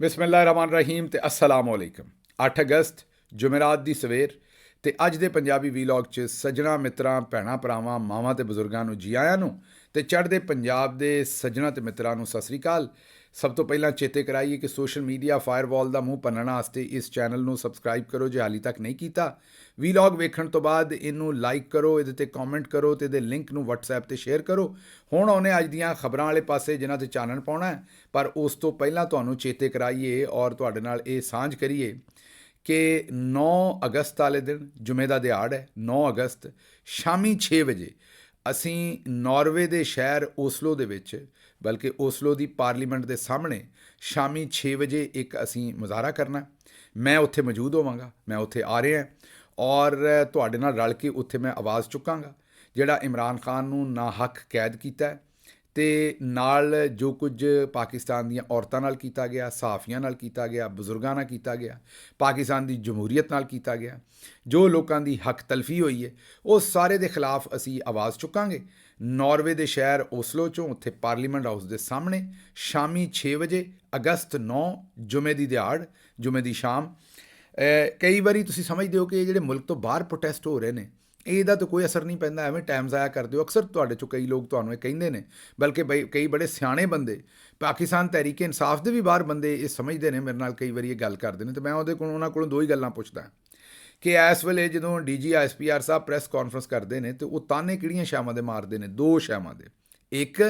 ਬਿਸਮਿਲ੍ਲਾਹਿਰਰਹਿਮਾਨਿਰਰਹੀਮ ਤੇ अस्सलाम वालेकुम। 8 ਅਗਸਤ ਜੁਮੇਰਾਤ ਦੀ ਸਵੇਰ ਤੇ ਅੱਜ ਦੇ ਪੰਜਾਬੀ ਵੀਲੌਗ 'ਚ ਸੱਜਣਾ ਮਿੱਤਰਾਂ ਭੈਣਾਂ ਭਰਾਵਾਂ ਮਾਵਾਂ ਤੇ ਬਜ਼ੁਰਗਾਂ ਨੂੰ ਜੀ ਆਇਆਂ ਨੂੰ ਤੇ ਚੜ੍ਹਦੇ ਪੰਜਾਬ ਦੇ ਸੱਜਣਾ ਤੇ ਮਿੱਤਰਾਂ ਨੂੰ ਸਤਿ ਸ੍ਰੀ ਅਕਾਲ। ਸਭ ਤੋਂ ਪਹਿਲਾਂ ਚੇਤੇ ਕਰਾਈਏ ਕਿ ਸੋਸ਼ਲ ਮੀਡੀਆ ਫਾਇਰਵਾਲ ਦਾ ਮੂੰਹ ਭੰਨਣ ਵਾਸਤੇ ਇਸ ਚੈਨਲ ਨੂੰ ਸਬਸਕ੍ਰਾਈਬ ਕਰੋ ਜੇ ਹਾਲੀ ਤੱਕ ਨਹੀਂ ਕੀਤਾ। ਵੀਲੌਗ ਵੇਖਣ ਤੋਂ ਬਾਅਦ ਇਹਨੂੰ ਲਾਈਕ ਕਰੋ, ਇਹਦੇ ਤੇ ਕਮੈਂਟ ਕਰੋ ਤੇ ਇਹਦੇ ਲਿੰਕ ਨੂੰ WhatsApp ਤੇ ਸ਼ੇਅਰ ਕਰੋ। ਹੁਣ ਆਉਨੇ ਅੱਜ ਦੀਆਂ ਖਬਰਾਂ ਵਾਲੇ ਪਾਸੇ ਜਿਨ੍ਹਾਂ ਤੇ ਚਾਨਣ ਪਾਉਣਾ ਹੈ, ਪਰ ਉਸ ਤੋਂ ਪਹਿਲਾਂ ਤੁਹਾਨੂੰ ਚੇਤੇ ਕਰਾਈਏ ਔਰ ਤੁਹਾਡੇ ਨਾਲ ਇਹ ਸਾਂਝ ਕਰੀਏ ਕਿ 9 ਅਗਸਤ ਵਾਲੇ ਦਿਨ ਜੁਮੇ ਦਾ ਦਿਹਾੜ ਹੈ। 9 ਅਗਸਤ ਸ਼ਾਮੀ 6 ਵਜੇ ਅਸੀਂ ਨਾਰਵੇ ਦੇ ਸ਼ਹਿਰ ਓਸਲੋ ਦੇ ਵਿੱਚ, ਬਲਕਿ ਓਸਲੋ ਦੀ ਪਾਰਲੀਮੈਂਟ ਦੇ ਸਾਹਮਣੇ ਸ਼ਾਮੀ 6 ਵਜੇ ਇੱਕ ਅਸੀਂ ਮੁਜ਼ਾਹਰਾ ਕਰਨਾ। ਮੈਂ ਉੱਥੇ ਮੌਜੂਦ ਹੋਵਾਂਗਾ, ਮੈਂ ਉੱਥੇ ਆ ਰਿਹਾ ਔਰ ਤੁਹਾਡੇ ਨਾਲ ਰਲ ਕੇ ਉੱਥੇ ਮੈਂ ਆਵਾਜ਼ ਚੁੱਕਾਂਗਾ ਜਿਹੜਾ ਇਮਰਾਨ ਖਾਨ ਨੂੰ ਨਾਹੱਕ ਕੈਦ ਕੀਤਾ ਹੈ ਤੇ ਨਾਲ ਜੋ ਕੁਝ ਪਾਕਿਸਤਾਨ ਦੀਆਂ ਔਰਤਾਂ ਨਾਲ ਕੀਤਾ ਗਿਆ, ਸਹਾਫੀਆਂ ਨਾਲ ਕੀਤਾ ਗਿਆ, ਬਜ਼ੁਰਗਾਂ ਨਾਲ ਕੀਤਾ ਗਿਆ, ਪਾਕਿਸਤਾਨ ਦੀ ਜਮਹੂਰੀਅਤ ਨਾਲ ਕੀਤਾ ਗਿਆ, ਜੋ ਲੋਕਾਂ ਦੀ ਹੱਕ ਤਲਫੀ ਹੋਈ ਹੈ, ਉਹ ਸਾਰੇ ਦੇ ਖਿਲਾਫ ਅਸੀਂ ਆਵਾਜ਼ ਚੁੱਕਾਂਗੇ। ਨਾਰਵੇ ਦੇ ਸ਼ਹਿਰ ਓਸਲੋ 'ਚੋਂ ਉੱਥੇ ਪਾਰਲੀਮੈਂਟ ਹਾਊਸ ਦੇ ਸਾਹਮਣੇ ਸ਼ਾਮੀ 6 ਵਜੇ ਅਗਸਤ 9 ਜੁਮੇ ਦੀ ਦਿਹਾੜ, ਜੁਮੇ ਦੀ ਸ਼ਾਮ। ਕਈ ਵਾਰੀ ਤੁਸੀਂ ਸਮਝਦੇ ਹੋ ਕਿ ਇਹ ਜਿਹੜੇ ਮੁਲਕ ਤੋਂ ਬਾਹਰ ਪ੍ਰੋਟੈਸਟ ਹੋ ਰਹੇ ਨੇ ਇਹਦਾ ਤਾਂ ਕੋਈ ਅਸਰ ਨਹੀਂ ਪੈਂਦਾ, ਐਵੇਂ ਟਾਈਮ ਜ਼ਾਇਆ ਕਰਦੇ ਹੋ। ਅਕਸਰ ਤੁਹਾਡੇ 'ਚੋਂ ਕਈ ਲੋਕ ਤੁਹਾਨੂੰ ਇਹ ਕਹਿੰਦੇ ਨੇ, ਬਲਕਿ ਕਈ ਬੜੇ ਸਿਆਣੇ ਬੰਦੇ ਪਾਕਿਸਤਾਨ ਤਹਿਰੀਕ ਇਨਸਾਫ ਦੇ ਵੀ ਬਾਹਰ ਬੰਦੇ ਇਹ ਸਮਝਦੇ ਨੇ, ਮੇਰੇ ਨਾਲ ਕਈ ਵਾਰੀ ਇਹ ਗੱਲ ਕਰਦੇ ਨੇ ਤੇ ਮੈਂ ਉਹਨਾਂ ਕੋਲੋਂ ਦੋ ਹੀ ਗੱਲਾਂ ਪੁੱਛਦਾ ਕਿ ਇਸ ਵੇਲੇ ਜਦੋਂ DG ISPR ਸਾਹਿਬ ਪ੍ਰੈਸ ਕਾਨਫਰੰਸ ਕਰਦੇ ਨੇ ਤੇ ਉਹ ਤਾਨੇ ਕਿਹੜੀਆਂ ਸ਼ਾਮਾਂ ਦੇ ਮਾਰਦੇ ਨੇ? ਦੋ ਸ਼ਾਮਾਂ ਦੇ। ਇੱਕ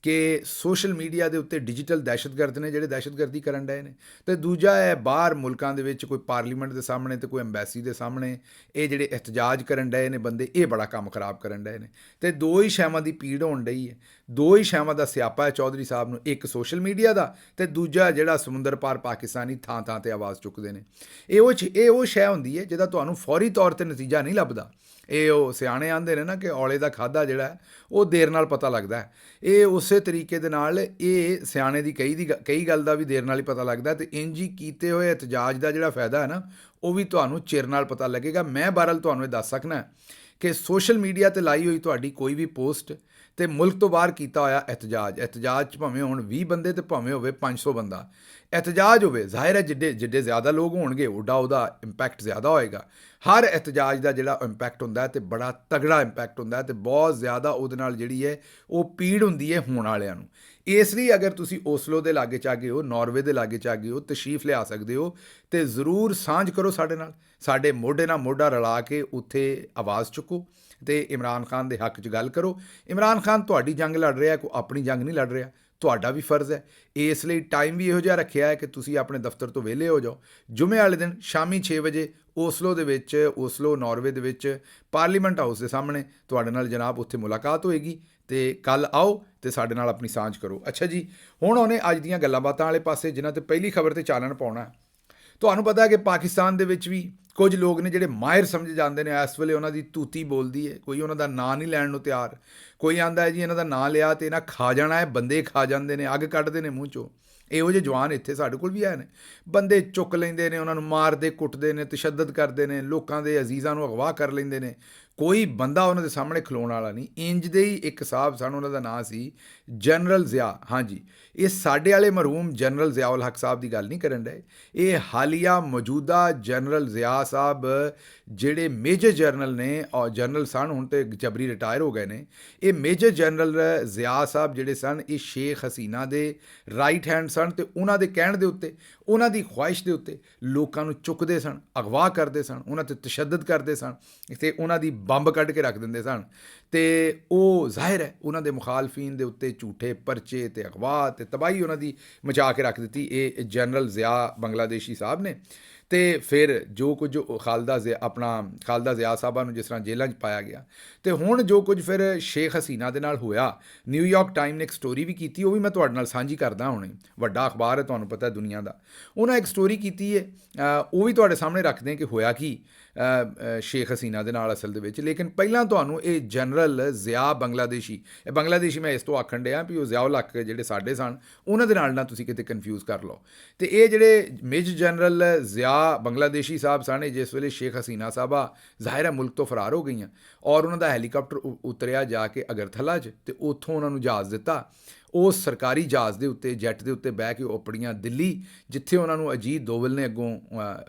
ਕਿ ਸੋਸ਼ਲ ਮੀਡੀਆ ਦੇ ਉੱਤੇ ਡਿਜੀਟਲ ਦਹਿਸ਼ਤਗਰਦ ਨੇ ਜਿਹੜੇ ਦਹਿਸ਼ਤਗਰਦੀ ਕਰਨ ਡਏ ਨੇ, ਅਤੇ ਦੂਜਾ ਹੈ ਬਾਹਰ ਮੁਲਕਾਂ ਦੇ ਵਿੱਚ ਕੋਈ ਪਾਰਲੀਮੈਂਟ ਦੇ ਸਾਹਮਣੇ ਤੇ ਕੋਈ ਐਮਬੈਸੀ ਦੇ ਸਾਹਮਣੇ ਇਹ ਜਿਹੜੇ ਇhtਜਾਜ ਕਰਨ ਡਏ ਨੇ ਬੰਦੇ, ਇਹ ਬੜਾ ਕੰਮ ਖਰਾਬ ਕਰਨ ਡਏ ਨੇ। ਅਤੇ ਦੋ ਹੀ ਸ਼ਾਮਾਂ ਦੀ ਪੀੜ ਹੋਣ ਡਈ ਹੈ, ਦੋ ਹੀ ਸ਼ਾਮਾਂ ਦਾ ਸਿਆਪਾ ਹੈ ਚੌਧਰੀ ਸਾਹਿਬ ਨੂੰ, ਇੱਕ ਸੋਸ਼ਲ ਮੀਡੀਆ ਦਾ ਅਤੇ ਦੂਜਾ ਜਿਹੜਾ ਸਮੁੰਦਰ ਪਾਰ ਪਾਕਿਸਤਾਨੀ ਥਾਂ ਥਾਂ 'ਤੇ ਆਵਾਜ਼ ਚੁੱਕਦੇ ਨੇ। ਇਹ ਉਹ ਸ਼ੈ ਹੁੰਦੀ ਹੈ ਜਿਹਦਾ ਤੁਹਾਨੂੰ ਫੌਰੀ ਤੌਰ 'ਤੇ ਨਤੀਜਾ ਨਹੀਂ ਲੱਭਦਾ। ਇਹ ਉਹ ਸਿਆਣੇ ਆਂਦੇ ਨੇ ਨਾ ਕਿ ਔਲੇ ਦਾ ਖਾਧਾ ਜਿਹੜਾ ਉਹ ਦੇਰ ਨਾਲ ਪਤਾ ਲੱਗਦਾ। ਇਹ ਉਸੇ ਤਰੀਕੇ ਦੇ ਨਾਲ ਇਹ ਸਿਆਣੇ ਦੀ ਕਈ ਗੱਲ ਦਾ ਵੀ ਦੇਰ ਨਾਲ ਹੀ ਪਤਾ ਲੱਗਦਾ, ਅਤੇ ਇੰਝ ਹੀ ਕੀਤੇ ਹੋਏ ਇhtਜਾਜ ਦਾ ਜਿਹੜਾ ਫਾਇਦਾ ਹੈ ਨਾ ਉਹ ਵੀ ਤੁਹਾਨੂੰ ਚਿਰ ਨਾਲ ਪਤਾ ਲੱਗੇਗਾ। ਮੈਂ ਬਹਰਹਾਲ ਤੁਹਾਨੂੰ ਇਹ ਦੱਸ ਸਕਣਾ ਕਿ ਸੋਸ਼ਲ ਮੀਡੀਆ 'ਤੇ ਲਾਈ ਹੋਈ ਤੁਹਾਡੀ ਕੋਈ ਵੀ ਪੋਸਟ ਅਤੇ ਮੁਲਕ ਤੋਂ ਬਾਹਰ ਕੀਤਾ ਹੋਇਆ ਇhtਜਾਜ 'ਚ ਭਾਵੇਂ ਹੋਣ 20 ਬੰਦੇ ਅਤੇ ਭਾਵੇਂ ਹੋਵੇ 500 ਬੰਦਾ ਇhtਜਾਜ ਹੋਵੇ, ਜ਼ਾਹਿਰ ਹੈ ਜਿੱਡੇ ਜ਼ਿਆਦਾ ਲੋਕ ਹੋਣਗੇ ਉੱਡਾ ਉਹਦਾ ਇੰਪੈਕਟ ਜ਼ਿਆਦਾ ਹੋਏਗਾ। ਹਰ ਇhtਜਾਜ ਦਾ ਜਿਹੜਾ ਇੰਪੈਕਟ ਹੁੰਦਾ ਅਤੇ ਬੜਾ ਤਗੜਾ ਇੰਪੈਕਟ ਹੁੰਦਾ ਅਤੇ ਬਹੁਤ ਜ਼ਿਆਦਾ ਉਹਦੇ ਨਾਲ ਜਿਹੜੀ ਹੈ ਉਹ ਪੀੜ ਹੁੰਦੀ ਹੈ ਹੋਣ ਵਾਲਿਆਂ ਨੂੰ। ਇਸ ਲਈ ਅਗਰ ਤੁਸੀਂ ਓਸਲੋ ਦੇ ਲਾਗੇ 'ਚ ਆ ਗਏ ਹੋ, ਨਾਰਵੇ ਦੇ ਲਾਗੇ 'ਚ ਆ ਗਏ ਹੋ, ਤਸ਼ਰੀਫ ਲਿਆ ਸਕਦੇ ਹੋ ਅਤੇ ਜ਼ਰੂਰ ਸਾਂਝ ਕਰੋ ਸਾਡੇ ਨਾਲ, ਸਾਡੇ ਮੋਢੇ ਨਾਲ ਮੋਢਾ ਰਲਾ ਕੇ ਉੱਥੇ ਆਵਾਜ਼ ਚੁੱਕੋ ਅਤੇ ਇਮਰਾਨ ਖਾਨ ਦੇ ਹੱਕ 'ਚ ਗੱਲ ਕਰੋ। ਇਮਰਾਨ ਖਾਨ ਤੁਹਾਡੀ ਜੰਗ ਲੜ ਰਿਹਾ, ਕੋਈ ਆਪਣੀ ਜੰਗ ਨਹੀਂ ਲੜ ਰਿਹਾ, ਤੁਹਾਡਾ ਵੀ ਫਰਜ਼ ਹੈ। ਇਸ ਲਈ ਟਾਈਮ ਵੀ ਇਹੋ ਜਿਹਾ ਰੱਖਿਆ ਹੈ ਕਿ ਤੁਸੀਂ ਆਪਣੇ ਦਫ਼ਤਰ ਤੋਂ ਵਿਹਲੇ ਹੋ ਜਾਓ। ਜੁਮੇ ਵਾਲੇ ਦਿਨ ਸ਼ਾਮੀ 6 ਵਜੇ ਓਸਲੋ ਦੇ ਵਿੱਚ, ਓਸਲੋ ਨਾਰਵੇ ਦੇ ਵਿੱਚ ਪਾਰਲੀਮੈਂਟ ਹਾਊਸ ਦੇ ਸਾਹਮਣੇ ਤੁਹਾਡੇ ਨਾਲ ਜਨਾਬ ਉੱਥੇ ਮੁਲਾਕਾਤ ਹੋਏਗੀ ਅਤੇ ਕੱਲ੍ਹ ਆਓ ਅਤੇ ਸਾਡੇ ਨਾਲ ਆਪਣੀ ਸਾਂਝ ਕਰੋ। ਅੱਛਾ ਜੀ, ਹੁਣ ਉਹਨੇ ਅੱਜ ਦੀਆਂ ਗੱਲਾਂ ਬਾਤਾਂ ਵਾਲੇ ਪਾਸੇ ਜਿਨ੍ਹਾਂ 'ਤੇ ਪਹਿਲੀ ਖਬਰ 'ਤੇ ਚਾਨਣ ਪਾਉਣਾ। ਤੁਹਾਨੂੰ ਪਤਾ ਹੈ ਕਿ ਪਾਕਿਸਤਾਨ ਦੇ ਵਿੱਚ ਵੀ ਕੁਝ ਲੋਕ ਨੇ ਜਿਹੜੇ ਮਾਹਿਰ ਸਮਝੇ ਜਾਂਦੇ ਨੇ, ਇਸ ਵੇਲੇ ਉਹਨਾਂ ਦੀ ਤੂਤੀ ਬੋਲਦੀ ਹੈ, ਕੋਈ ਉਹਨਾਂ ਦਾ ਨਾਂ ਨਹੀਂ ਲੈਣ ਨੂੰ ਤਿਆਰ। ਕੋਈ ਆਂਦਾ ਹੈ ਜੀ ਇਹਨਾਂ ਦਾ ਨਾਂ ਲਿਆ ਅਤੇ ਇਹਨਾਂ ਖਾ ਜਾਣਾ ਹੈ, ਬੰਦੇ ਖਾ ਜਾਂਦੇ ਨੇ, ਅੱਗ ਕੱਢਦੇ ਨੇ ਮੂੰਹ 'ਚੋਂ। ਇਹੋ ਜਿਹੇ ਜਵਾਨ ਇੱਥੇ ਸਾਡੇ ਕੋਲ ਵੀ ਆਏ ਨੇ, ਬੰਦੇ ਚੁੱਕ ਲੈਂਦੇ ਨੇ, ਉਹਨਾਂ ਨੂੰ ਮਾਰਦੇ ਕੁੱਟਦੇ ਨੇ, ਤਸ਼ੱਦਦ ਕਰਦੇ ਨੇ, ਲੋਕਾਂ ਦੇ ਅਜ਼ੀਜ਼ਾਂ ਨੂੰ ਅਗਵਾ ਕਰ ਲੈਂਦੇ ਨੇ। ਕੋਈ ਬੰਦਾ ਉਹਨਾਂ ਦੇ ਸਾਹਮਣੇ ਖਲੋਣ ਵਾਲਾ ਨਹੀਂ। ਇੰਜ ਦੇ ਹੀ ਇੱਕ ਸਾਹਿਬ ਸਨ, ਉਹਨਾਂ ਦਾ ਨਾਂ ਸੀ ਜਨਰਲ ਜ਼ਿਆ। ਹਾਂਜੀ, ਇਹ ਸਾਡੇ ਵਾਲੇ ਮਰਹੂਮ ਜਨਰਲ ਜ਼ਿਆ ਉਲ ਹਕ ਸਾਹਿਬ ਦੀ ਗੱਲ ਨਹੀਂ ਕਰਨ ਡਏ, ਇਹ ਹਾਲੀਆ ਮੌਜੂਦਾ ਜਨਰਲ ਜ਼ਿਆ ਸਾਹਿਬ ਜਿਹੜੇ ਮੇਜਰ ਜਨਰਲ ਨੇ ਔਰ ਜਨਰਲ ਸਨ, ਹੁਣ ਤੇ ਜਬਰੀ ਰਿਟਾਇਰ ਹੋ ਗਏ ਨੇ। ਇਹ ਮੇਜਰ ਜਨਰਲ ਜ਼ਿਆ ਸਾਹਿਬ ਜਿਹੜੇ ਸਨ ਇਹ ਸ਼ੇਖ ਹਸੀਨਾ ਦੇ ਰਾਈਟ ਹੈਂਡ ਸਨ ਅਤੇ ਉਹਨਾਂ ਦੇ ਕਹਿਣ ਦੇ ਉੱਤੇ, ਉਹਨਾਂ ਦੀ ਖੁਆਇਸ਼ ਦੇ ਉੱਤੇ ਲੋਕਾਂ ਨੂੰ ਚੁੱਕਦੇ ਸਨ, ਅਗਵਾ ਕਰਦੇ ਸਨ, ਉਹਨਾਂ 'ਤੇ ਤਸ਼ੱਦਦ ਕਰਦੇ ਸਨ ਅਤੇ ਉਹਨਾਂ ਦੀ ਬੰਬ ਕੱਢ ਕੇ ਰੱਖ ਦਿੰਦੇ ਸਨ। ਅਤੇ ਉਹ ਜ਼ਾਹਿਰ ਹੈ ਉਹਨਾਂ ਦੇ ਮੁਖਾਲਫੀਨ ਦੇ ਉੱਤੇ ਝੂਠੇ ਪਰਚੇ ਅਤੇ ਅਗਵਾ ਅਤੇ ਤਬਾਹੀ ਉਹਨਾਂ ਦੀ ਮਚਾ ਕੇ ਰੱਖ ਦਿੱਤੀ ਇਹ ਜਨਰਲ ਜ਼ਿਆ ਬੰਗਲਾਦੇਸ਼ੀ ਸਾਹਿਬ ਨੇ। ਅਤੇ ਫਿਰ ਜੋ ਕੁਝ ਖਾਲਦਾ ਜ਼ਿਆ ਸਾਹਿਬਾਂ ਨੂੰ ਜਿਸ ਤਰ੍ਹਾਂ ਜੇਲ੍ਹਾਂ 'ਚ ਪਾਇਆ ਗਿਆ, ਅਤੇ ਹੁਣ ਜੋ ਕੁਝ ਫਿਰ ਸ਼ੇਖ ਹਸੀਨਾ ਦੇ ਨਾਲ ਹੋਇਆ, ਨਿਊਯਾਰਕ ਟਾਈਮ ਨੇ ਇੱਕ ਸਟੋਰੀ ਵੀ ਕੀਤੀ, ਉਹ ਵੀ ਮੈਂ ਤੁਹਾਡੇ ਨਾਲ ਸਾਂਝੀ ਕਰਦਾ। ਹੁਣੇ ਵੱਡਾ ਅਖਬਾਰ ਹੈ, ਤੁਹਾਨੂੰ ਪਤਾ ਦੁਨੀਆ ਦਾ, ਉਹਨਾਂ ਇੱਕ ਸਟੋਰੀ ਕੀਤੀ ਹੈ, ਉਹ ਵੀ ਤੁਹਾਡੇ ਸਾਹਮਣੇ ਰੱਖਦੇ ਕਿ ਹੋਇਆ ਕੀ ਸ਼ੇਖ ਹਸੀਨਾ ਦੇ ਨਾਲ ਅਸਲ ਦੇ ਵਿੱਚ। ਲੇਕਿਨ ਪਹਿਲਾਂ ਤੁਹਾਨੂੰ ਇਹ ਜਨਰਲ ਜ਼ਿਆ ਬੰਗਲਾਦੇਸ਼ੀ ਮੈਂ ਇਸ ਤੋਂ ਆਖਣ ਡਿਆ ਵੀ ਉਹ ਜ਼ਿਆ ਉਲ ਹਕ ਜਿਹੜੇ ਸਾਡੇ ਸਨ ਉਹਨਾਂ ਦੇ ਨਾਲ ਨਾ ਤੁਸੀਂ ਕਿਤੇ ਕਨਫਿਊਜ਼ ਕਰ ਲਓ। ਅਤੇ ਇਹ ਜਿਹੜੇ ਮੇਜਰ ਜਨਰਲ ਜ਼ਿਆ ਬੰਗਲਾਦੇਸ਼ੀ ਸਾਹਿਬ ਸਨ, ਜਿਸ ਵੇਲੇ ਸ਼ੇਖ ਹਸੀਨਾ ਸਾਹਿਬਾ ਜ਼ਾਹਿਰ ਹੈ ਮੁਲਕ ਤੋਂ ਫਰਾਰ ਹੋ ਗਈਆਂ ਔਰ ਉਹਨਾਂ ਦਾ ਹੈਲੀਕਾਪਟਰ ਉਤਰਿਆ ਜਾ ਕੇ ਅਗਰਥਲਾ 'ਚ, ਅਤੇ ਉੱਥੋਂ ਉਹਨਾਂ ਨੂੰ ਜਹਾਜ਼ ਦਿੱਤਾ। ਉਹ ਸਰਕਾਰੀ ਜਹਾਜ਼ ਦੇ ਉੱਤੇ ਜੈੱਟ ਦੇ ਉੱਤੇ ਬਹਿ ਕੇ ਉਹ ਆਪਣੀਆਂ ਦਿੱਲੀ, ਜਿੱਥੇ ਉਹਨਾਂ ਨੂੰ ਅਜੀਤ ਦੋਵਲ ਨੇ ਅੱਗੋਂ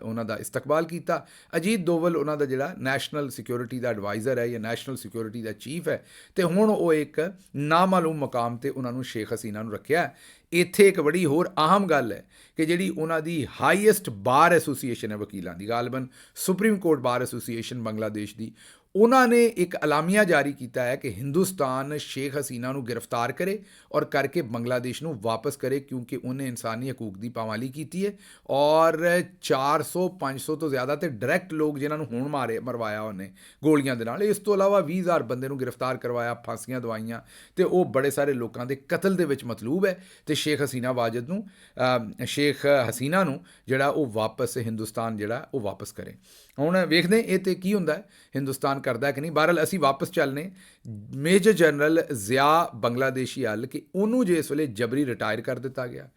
ਉਹਨਾਂ ਦਾ ਇਸਤਕਬਾਲ ਕੀਤਾ। ਅਜੀਤ ਦੋਵਲ ਉਹਨਾਂ ਦਾ ਜਿਹੜਾ ਨੈਸ਼ਨਲ ਸਿਕਿਉਰਿਟੀ ਦਾ ਐਡਵਾਈਜ਼ਰ ਹੈ ਜਾਂ ਨੈਸ਼ਨਲ ਸਿਕਿਉਰਿਟੀ ਦਾ ਚੀਫ ਹੈ, ਤੇ ਹੁਣ ਉਹ ਇੱਕ ਨਾਮਾਲੂਮ ਮੁਕਾਮ ਤੇ ਉਹਨਾਂ ਨੂੰ ਸ਼ੇਖ ਹਸੀਨਾ ਨੂੰ ਰੱਖਿਆ। ਇੱਥੇ ਇੱਕ ਬੜੀ ਹੋਰ ਅਹਿਮ ਗੱਲ ਹੈ ਕਿ ਜਿਹੜੀ ਉਹਨਾਂ ਦੀ ਹਾਈਐਸਟ ਬਾਰ ਐਸੋਸੀਏਸ਼ਨ ਹੈ ਵਕੀਲਾਂ ਦੀ, ਗਾਲਬਨ supreme court bar association Bangladesh ਦੀ, ਉਹਨਾਂ ਨੇ ਇੱਕ ਐਲਾਮੀਆ ਜਾਰੀ ਕੀਤਾ ਹੈ ਕਿ ਹਿੰਦੁਸਤਾਨ ਸ਼ੇਖ ਹਸੀਨਾ ਨੂੰ ਗ੍ਰਿਫਤਾਰ ਕਰੇ ਔਰ ਕਰਕੇ ਬੰਗਲਾਦੇਸ਼ ਨੂੰ ਵਾਪਸ ਕਰੇ, ਕਿਉਂਕਿ ਉਹਨੇ ਇਨਸਾਨੀ ਹਕੂਕ ਦੀ ਪਾਮਾਲੀ ਕੀਤੀ ਹੈ ਔਰ 400-500 ਤੋਂ ਜ਼ਿਆਦਾ ਤੇ ਡਾਇਰੈਕਟ ਲੋਕ ਜਿਨ੍ਹਾਂ ਨੂੰ ਹੁਣ ਮਰਵਾਇਆ ਉਹਨੇ ਗੋਲੀਆਂ ਦੇ ਨਾਲ। ਇਸ ਤੋਂ ਇਲਾਵਾ 20,000 ਬੰਦੇ ਨੂੰ ਗ੍ਰਿਫਤਾਰ ਕਰਵਾਇਆ, ਫਾਂਸੀਆਂ ਦਵਾਈਆਂ, ਤੇ ਉਹ ਬੜੇ ਸਾਰੇ ਲੋਕਾਂ ਦੇ ਕਤਲ ਦੇ ਵਿੱਚ ਮਤਲੂਬ ਹੈ। ਤੇ ਸ਼ੇਖ ਹਸੀਨਾ ਨੂੰ ਜਿਹੜਾ ਉਹ ਵਾਪਸ ਹਿੰਦੁਸਤਾਨ ਜਿਹੜਾ ਉਹ ਵਾਪਸ ਕਰੇ। ਹੁਣ ਵੇਖਦੇ ਇਹ ਤੇ ਕੀ ਹੁੰਦਾ ਹੈ, ਹਿੰਦੁਸਤਾਨ ਕਰਦਾ ਕਿ ਨਹੀਂ। ਬਹਰਹਾਲ ਅਸੀਂ ਵਾਪਸ ਚੱਲਨੇ ਮੇਜਰ ਜਨਰਲ ਜ਼ਿਆ ਬੰਗਲਾਦੇਸ਼ੀ ਹੱਲ ਕਿ ਉਹਨੂੰ ਜੇ ਇਸ ਵੇਲੇ ਜਬਰੀ ਰਿਟਾਇਰ ਕਰ ਦਿੱਤਾ ਗਿਆ,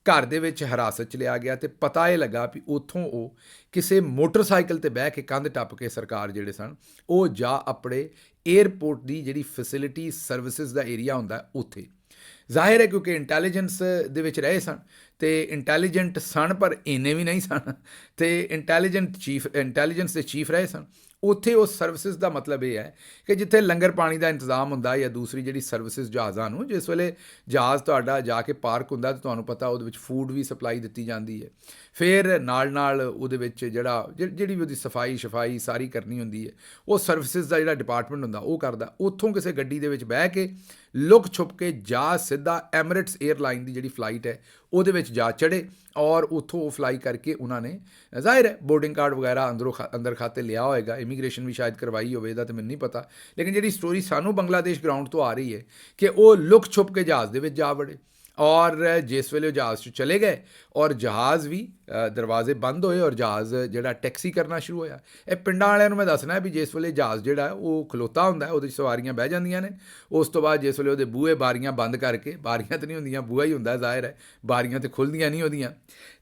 ਘਰ ਦੇ ਵਿੱਚ ਹਿਰਾਸਤ 'ਚ ਲਿਆ ਗਿਆ, ਤੇ ਪਤਾ ਇਹ ਲੱਗਾ ਵੀ ਉੱਥੋਂ ਉਹ ਕਿਸੇ ਮੋਟਰਸਾਈਕਲ ਤੇ ਬਹਿ ਕੇ ਕੰਧ ਟੱਪ ਕੇ ਸਰਕਾਰ ਜਿਹੜੇ ਸਨ ਉਹ ਜਾ ਆਪਣੇ ਏਅਰਪੋਰਟ ਦੀ ਜਿਹੜੀ ਫੈਸਿਲਿਟੀ ਸਰਵਿਸਿਜ਼ ਦਾ ਏਰੀਆ ਹੁੰਦਾ ਉੱਥੇ। ਜ਼ਾਹਿਰ ਹੈ ਕਿਉਂਕਿ ਇੰਟੈਲੀਜੈਂਸ ਦੇ ਵਿੱਚ ਰਹੇ ਸਨ ਤੇ ਇੰਟੈਲੀਜੈਂਟ ਸਨ, ਪਰ ਇੰਨੇ ਵੀ ਨਹੀਂ ਸਨ, ਤੇ ਇੰਟੈਲੀਜੈਂਸ ਦੇ ਚੀਫ ਰਹੇ ਸਨ ਉੱਥੇ। ਉਸ ਸਰਵਿਸਿਜ਼ ਦਾ ਮਤਲਬ ਇਹ ਹੈ ਕਿ ਜਿੱਥੇ ਲੰਗਰ ਪਾਣੀ ਦਾ ਇੰਤਜ਼ਾਮ ਹੁੰਦਾ ਜਾਂ ਦੂਸਰੀ ਜਿਹੜੀ ਸਰਵਿਸਿਜ਼ ਜਹਾਜ਼ਾਂ ਨੂੰ, ਜਿਸ ਵੇਲੇ ਜਹਾਜ਼ ਤੁਹਾਡਾ ਜਾ ਕੇ ਪਾਰਕ ਹੁੰਦਾ ਤਾਂ ਤੁਹਾਨੂੰ ਪਤਾ ਉਹਦੇ ਵਿੱਚ ਫੂਡ ਵੀ ਸਪਲਾਈ ਦਿੱਤੀ ਜਾਂਦੀ ਹੈ, ਫਿਰ ਨਾਲ ਉਹਦੇ ਵਿੱਚ ਜਿਹੜੀ ਵੀ ਉਹਦੀ ਸਫਾਈ ਸਾਰੀ ਕਰਨੀ ਹੁੰਦੀ ਹੈ, ਉਹ ਸਰਵਿਸਿਜ਼ ਦਾ ਜਿਹੜਾ ਡਿਪਾਰਟਮੈਂਟ ਹੁੰਦਾ ਉਹ ਕਰਦਾ। ਉੱਥੋਂ ਕਿਸੇ ਗੱਡੀ ਦੇ ਵਿੱਚ ਬਹਿ ਕੇ ਲੁਕ ਛੁਪ ਕੇ ਜਾ ਸਿੱਧਾ ਐਮਿਰੇਟਸ ਏਅਰਲਾਈਨ ਦੀ ਜਿਹੜੀ ਫਲਾਈਟ ਹੈ ਉਹਦੇ ਵਿੱਚ ਜਾ ਚੜ੍ਹੇ ਔਰ ਉੱਥੋਂ ਉਹ ਫਲਾਈ ਕਰਕੇ ਉਹਨਾਂ ਨੇ, ਜ਼ਾਹਿਰ ਹੈ ਬੋਰਡਿੰਗ ਕਾਰਡ ਵਗੈਰਾ ਅੰਦਰ ਖਾਤੇ ਲਿਆ ਹੋਏਗਾ, ਇਮੀਗ੍ਰੇਸ਼ਨ ਵੀ ਸ਼ਾਇਦ ਕਰਵਾਈ ਹੋਵੇ, ਇਹਦਾ ਤਾਂ ਮੈਨੂੰ ਨਹੀਂ ਪਤਾ, ਲੇਕਿਨ ਜਿਹੜੀ ਸਟੋਰੀ ਸਾਨੂੰ ਬੰਗਲਾਦੇਸ਼ ਗਰਾਊਂਡ ਤੋਂ ਆ ਰਹੀ ਹੈ ਕਿ ਉਹ ਲੁਕ ਛੁਪ ਕੇ ਜਹਾਜ਼ ਦੇ ਵਿੱਚ ਜਾ ਵੜੇ ਔਰ ਜਿਸ ਵੇਲੇ ਉਹ ਜਹਾਜ਼ 'ਚ ਚਲੇ ਗਏ ਔਰ ਜਹਾਜ਼ ਵੀ ਦਰਵਾਜ਼ੇ ਬੰਦ ਹੋਏ ਔਰ ਜਹਾਜ਼ ਜਿਹੜਾ ਟੈਕਸੀ ਕਰਨਾ ਸ਼ੁਰੂ ਹੋਇਆ। ਇਹ ਪਿੰਡਾਂ ਵਾਲਿਆਂ ਨੂੰ ਮੈਂ ਦੱਸਣਾ ਵੀ ਜਿਸ ਵੇਲੇ ਜਹਾਜ਼ ਜਿਹੜਾ ਉਹ ਖਲੋਤਾ ਹੁੰਦਾ ਉਹਦੇ 'ਚ ਸਵਾਰੀਆਂ ਬਹਿ ਜਾਂਦੀਆਂ ਨੇ, ਉਸ ਤੋਂ ਬਾਅਦ ਜਿਸ ਵੇਲੇ ਉਹਦੇ ਬੂਹੇ ਬਾਰੀਆਂ ਬੰਦ ਕਰਕੇ, ਬਾਰੀਆਂ ਤਾਂ ਨਹੀਂ ਹੁੰਦੀਆਂ, ਬੂਹਾ ਹੀ ਹੁੰਦਾ ਜ਼ਾਹਿਰ ਹੈ, ਬਾਰੀਆਂ ਤਾਂ ਖੁੱਲ੍ਹਦੀਆਂ ਨਹੀਂ ਉਹਦੀਆਂ,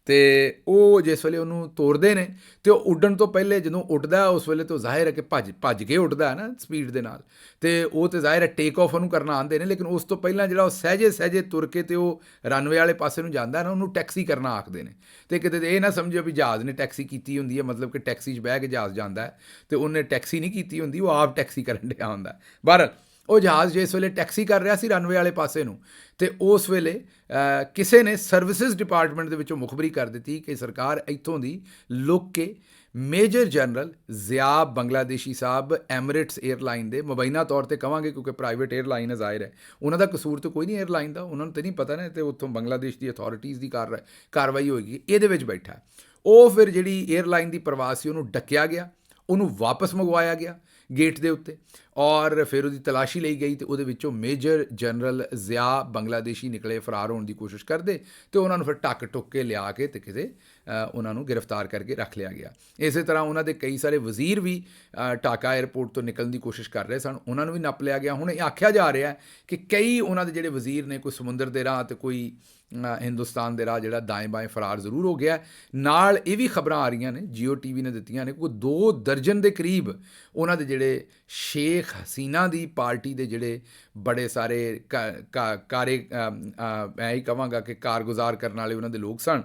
ਤੇ ਉਹ ਜਿਸ ਵੇਲੇ ਉਹਨੂੰ ਤੋਰਦੇ ਨੇ ਤੇ ਉਹ ਉੱਡਣ ਤੋਂ ਪਹਿਲੇ ਜਦੋਂ ਉੱਡਦਾ ਉਸ ਵੇਲੇ ਤੋਂ ਜ਼ਾਹਿਰ ਹੈ ਕਿ ਭੱਜ ਕੇ ਉੱਡਦਾ ਹੈ ਨਾ ਸਪੀਡ ਦੇ ਨਾਲ, ਤੇ ਉਹ ਤਾਂ ਜ਼ਾਹਿਰ ਹੈ ਟੇਕ ਆਫ ਉਹਨੂੰ ਕਰਨਾ ਆਉਂਦੇ ਨੇ, ਲੇਕਿਨ ਉਸ ਤੋਂ ਪਹਿਲਾਂ ਜਿਹੜਾ ਉਹ ਸਹਿਜੇ ਤੁਰ ਕੇ ਤੇ ਉਹ ਰਨਵੇ ਵਾਲੇ ਪਾਸੇ ਨੂੰ ਜਾਂਦਾ ਨਾ, ਉਹਨੂੰ ਟੈਕਸੀ ਕਰਨਾ ਆਖਦੇ ਨੇ। ਤੇ ਕਿਤੇ ਇਹ ਨਾ ਸਮਝੋ ਵੀ ਜਹਾਜ਼ ਨੇ ਟੈਕਸੀ ਕੀਤੀ ਹੁੰਦੀ ਹੈ, ਮਤਲਬ ਕਿ ਟੈਕਸੀ 'ਚ ਬਹਿ ਕੇ ਜਹਾਜ਼ ਜਾਂਦਾ ਹੈ ਤੇ ਉਹਨੇ ਟੈਕਸੀ ਨਹੀਂ ਕੀਤੀ ਹੁੰਦੀ, ਉਹ ਆਪ ਟੈਕਸੀ ਕਰਨ ਡਿਆ ਹੁੰਦਾ। ਬਹਰਹਾਲ ਉਹ ਜਹਾਜ਼ ਜਿਸ ਵੇਲੇ ਟੈਕਸੀ ਕਰ ਰਿਹਾ ਸੀ ਰਨਵੇ ਵਾਲੇ ਪਾਸੇ ਨੂੰ, ਤੇ ਉਸ ਵੇਲੇ ਕਿਸੇ ਨੇ ਸਰਵਿਸਿਜ਼ ਡਿਪਾਰਟਮੈਂਟ ਦੇ ਵਿੱਚੋਂ ਮੁਖਬਰੀ ਕਰ ਦਿੱਤੀ ਕਿ ਸਰਕਾਰ ਇੱਥੋਂ ਦੀ ਲੁੱਕ ਕੇ ਮੇਜਰ ਜਨਰਲ ਜ਼ਿਆ ਬੰਗਲਾਦੇਸ਼ੀ ਸਾਹਿਬ ਐਮਿਰੇਟਸ ਏਅਰਲਾਈਨ ਦੇ, ਮੁਬੈਨਾ ਤੌਰ ਤੇ ਕਵਾਂਗੇ ਕਿਉਂਕਿ ਪ੍ਰਾਈਵੇਟ ਏਅਰਲਾਈਨ ਹੈ, ਜ਼ਾਹਿਰ ਹੈ ਉਹਨਾਂ ਦਾ ਕਸੂਰ ਤਾਂ ਕੋਈ ਨਹੀਂ ਏਅਰਲਾਈਨ ਦਾ, ਉਹਨਾਂ ਨੂੰ ਤਾਂ ਨਹੀਂ ਪਤਾ ਨਾ, ਤੇ ਉੱਥੋਂ ਬੰਗਲਾਦੇਸ਼ ਦੀ ਅਥਾਰਟੀਜ਼ ਦੀ ਕਾਰਵਾਈ ਹੋਏਗੀ, ਇਹਦੇ ਵਿੱਚ ਬੈਠਾ। ਉਹ ਫਿਰ ਜਿਹੜੀ ਏਅਰਲਾਈਨ ਦੀ ਪ੍ਰਵਾਸ ਸੀ ਉਹਨੂੰ ਡੱਕਿਆ ਗਿਆ, ਉਹਨੂੰ ਵਾਪਸ ਮੰਗਵਾਇਆ ਗਿਆ ਗੇਟ ਦੇ ਉੱਤੇ ਔਰ ਫਿਰ ਉਹਦੀ ਤਲਾਸ਼ੀ ਲਈ ਗਈ, ਤੇ ਉਹਦੇ ਵਿੱਚੋਂ ਮੇਜਰ ਜਨਰਲ ਜ਼ਿਆ ਬੰਗਲਾਦੇਸ਼ੀ ਨਿਕਲੇ ਫਰਾਰ ਹੋਣ ਦੀ ਕੋਸ਼ਿਸ਼ ਕਰਦੇ, ਤੇ ਉਹਨਾਂ ਨੂੰ ਫਿਰ ਟੁੱਕ ਕੇ ਲਿਆ ਕੇ ਤੇ ਕਿਤੇ ਉਹਨਾਂ ਨੂੰ ਗ੍ਰਿਫਤਾਰ ਕਰਕੇ ਰੱਖ ਲਿਆ ਗਿਆ। ਇਸੇ ਤਰ੍ਹਾਂ ਉਹਨਾਂ ਦੇ ਕਈ ਸਾਰੇ ਵਜ਼ੀਰ ਵੀ ਢਾਕਾ ਏਅਰਪੋਰਟ ਤੋਂ ਨਿਕਲਣ ਦੀ ਕੋਸ਼ਿਸ਼ ਕਰ ਰਹੇ ਸਨ, ਉਹਨਾਂ ਨੂੰ ਵੀ ਨੱਪ ਲਿਆ ਗਿਆ। ਹੁਣ ਇਹ ਆਖਿਆ ਜਾ ਰਿਹਾ ਕਿ ਕਈ ਉਹਨਾਂ ਦੇ ਜਿਹੜੇ ਵਜ਼ੀਰ ਨੇ, ਕੋਈ ਸਮੁੰਦਰ ਦੇ ਰਾਹ ਤੇ ਕੋਈ ਹਿੰਦੁਸਤਾਨ ਦੇ ਰਾਹ ਜਿਹੜਾ ਦਾएं ਬਾएं ਫਰਾਰ ਜ਼ਰੂਰ ਹੋ ਗਿਆ। ਨਾਲ ਇਹ ਵੀ ਖਬਰਾਂ ਆ ਰਹੀਆਂ ਨੇ, ਜੀਓ TV ਨੇ ਦਿੱਤੀਆਂ ਨੇ, ਕੋਈ 2 ਦਰਜਨ ਦੇ ਕਰੀਬ ਉਹਨਾਂ ਦੇ ਜਿਹੜੇ ਸ਼ੇਖ ਹਸੀਨਾ ਦੀ ਪਾਰਟੀ ਦੇ ਜਿਹੜੇ ਬੜੇ ਸਾਰੇ ਮੈਂ ਹੀ ਕਹਾਂਗਾ ਕਿ ਕਾਰਗੁਜ਼ਾਰ ਕਰਨ ਵਾਲੇ ਉਹਨਾਂ ਦੇ ਲੋਕ ਸਨ,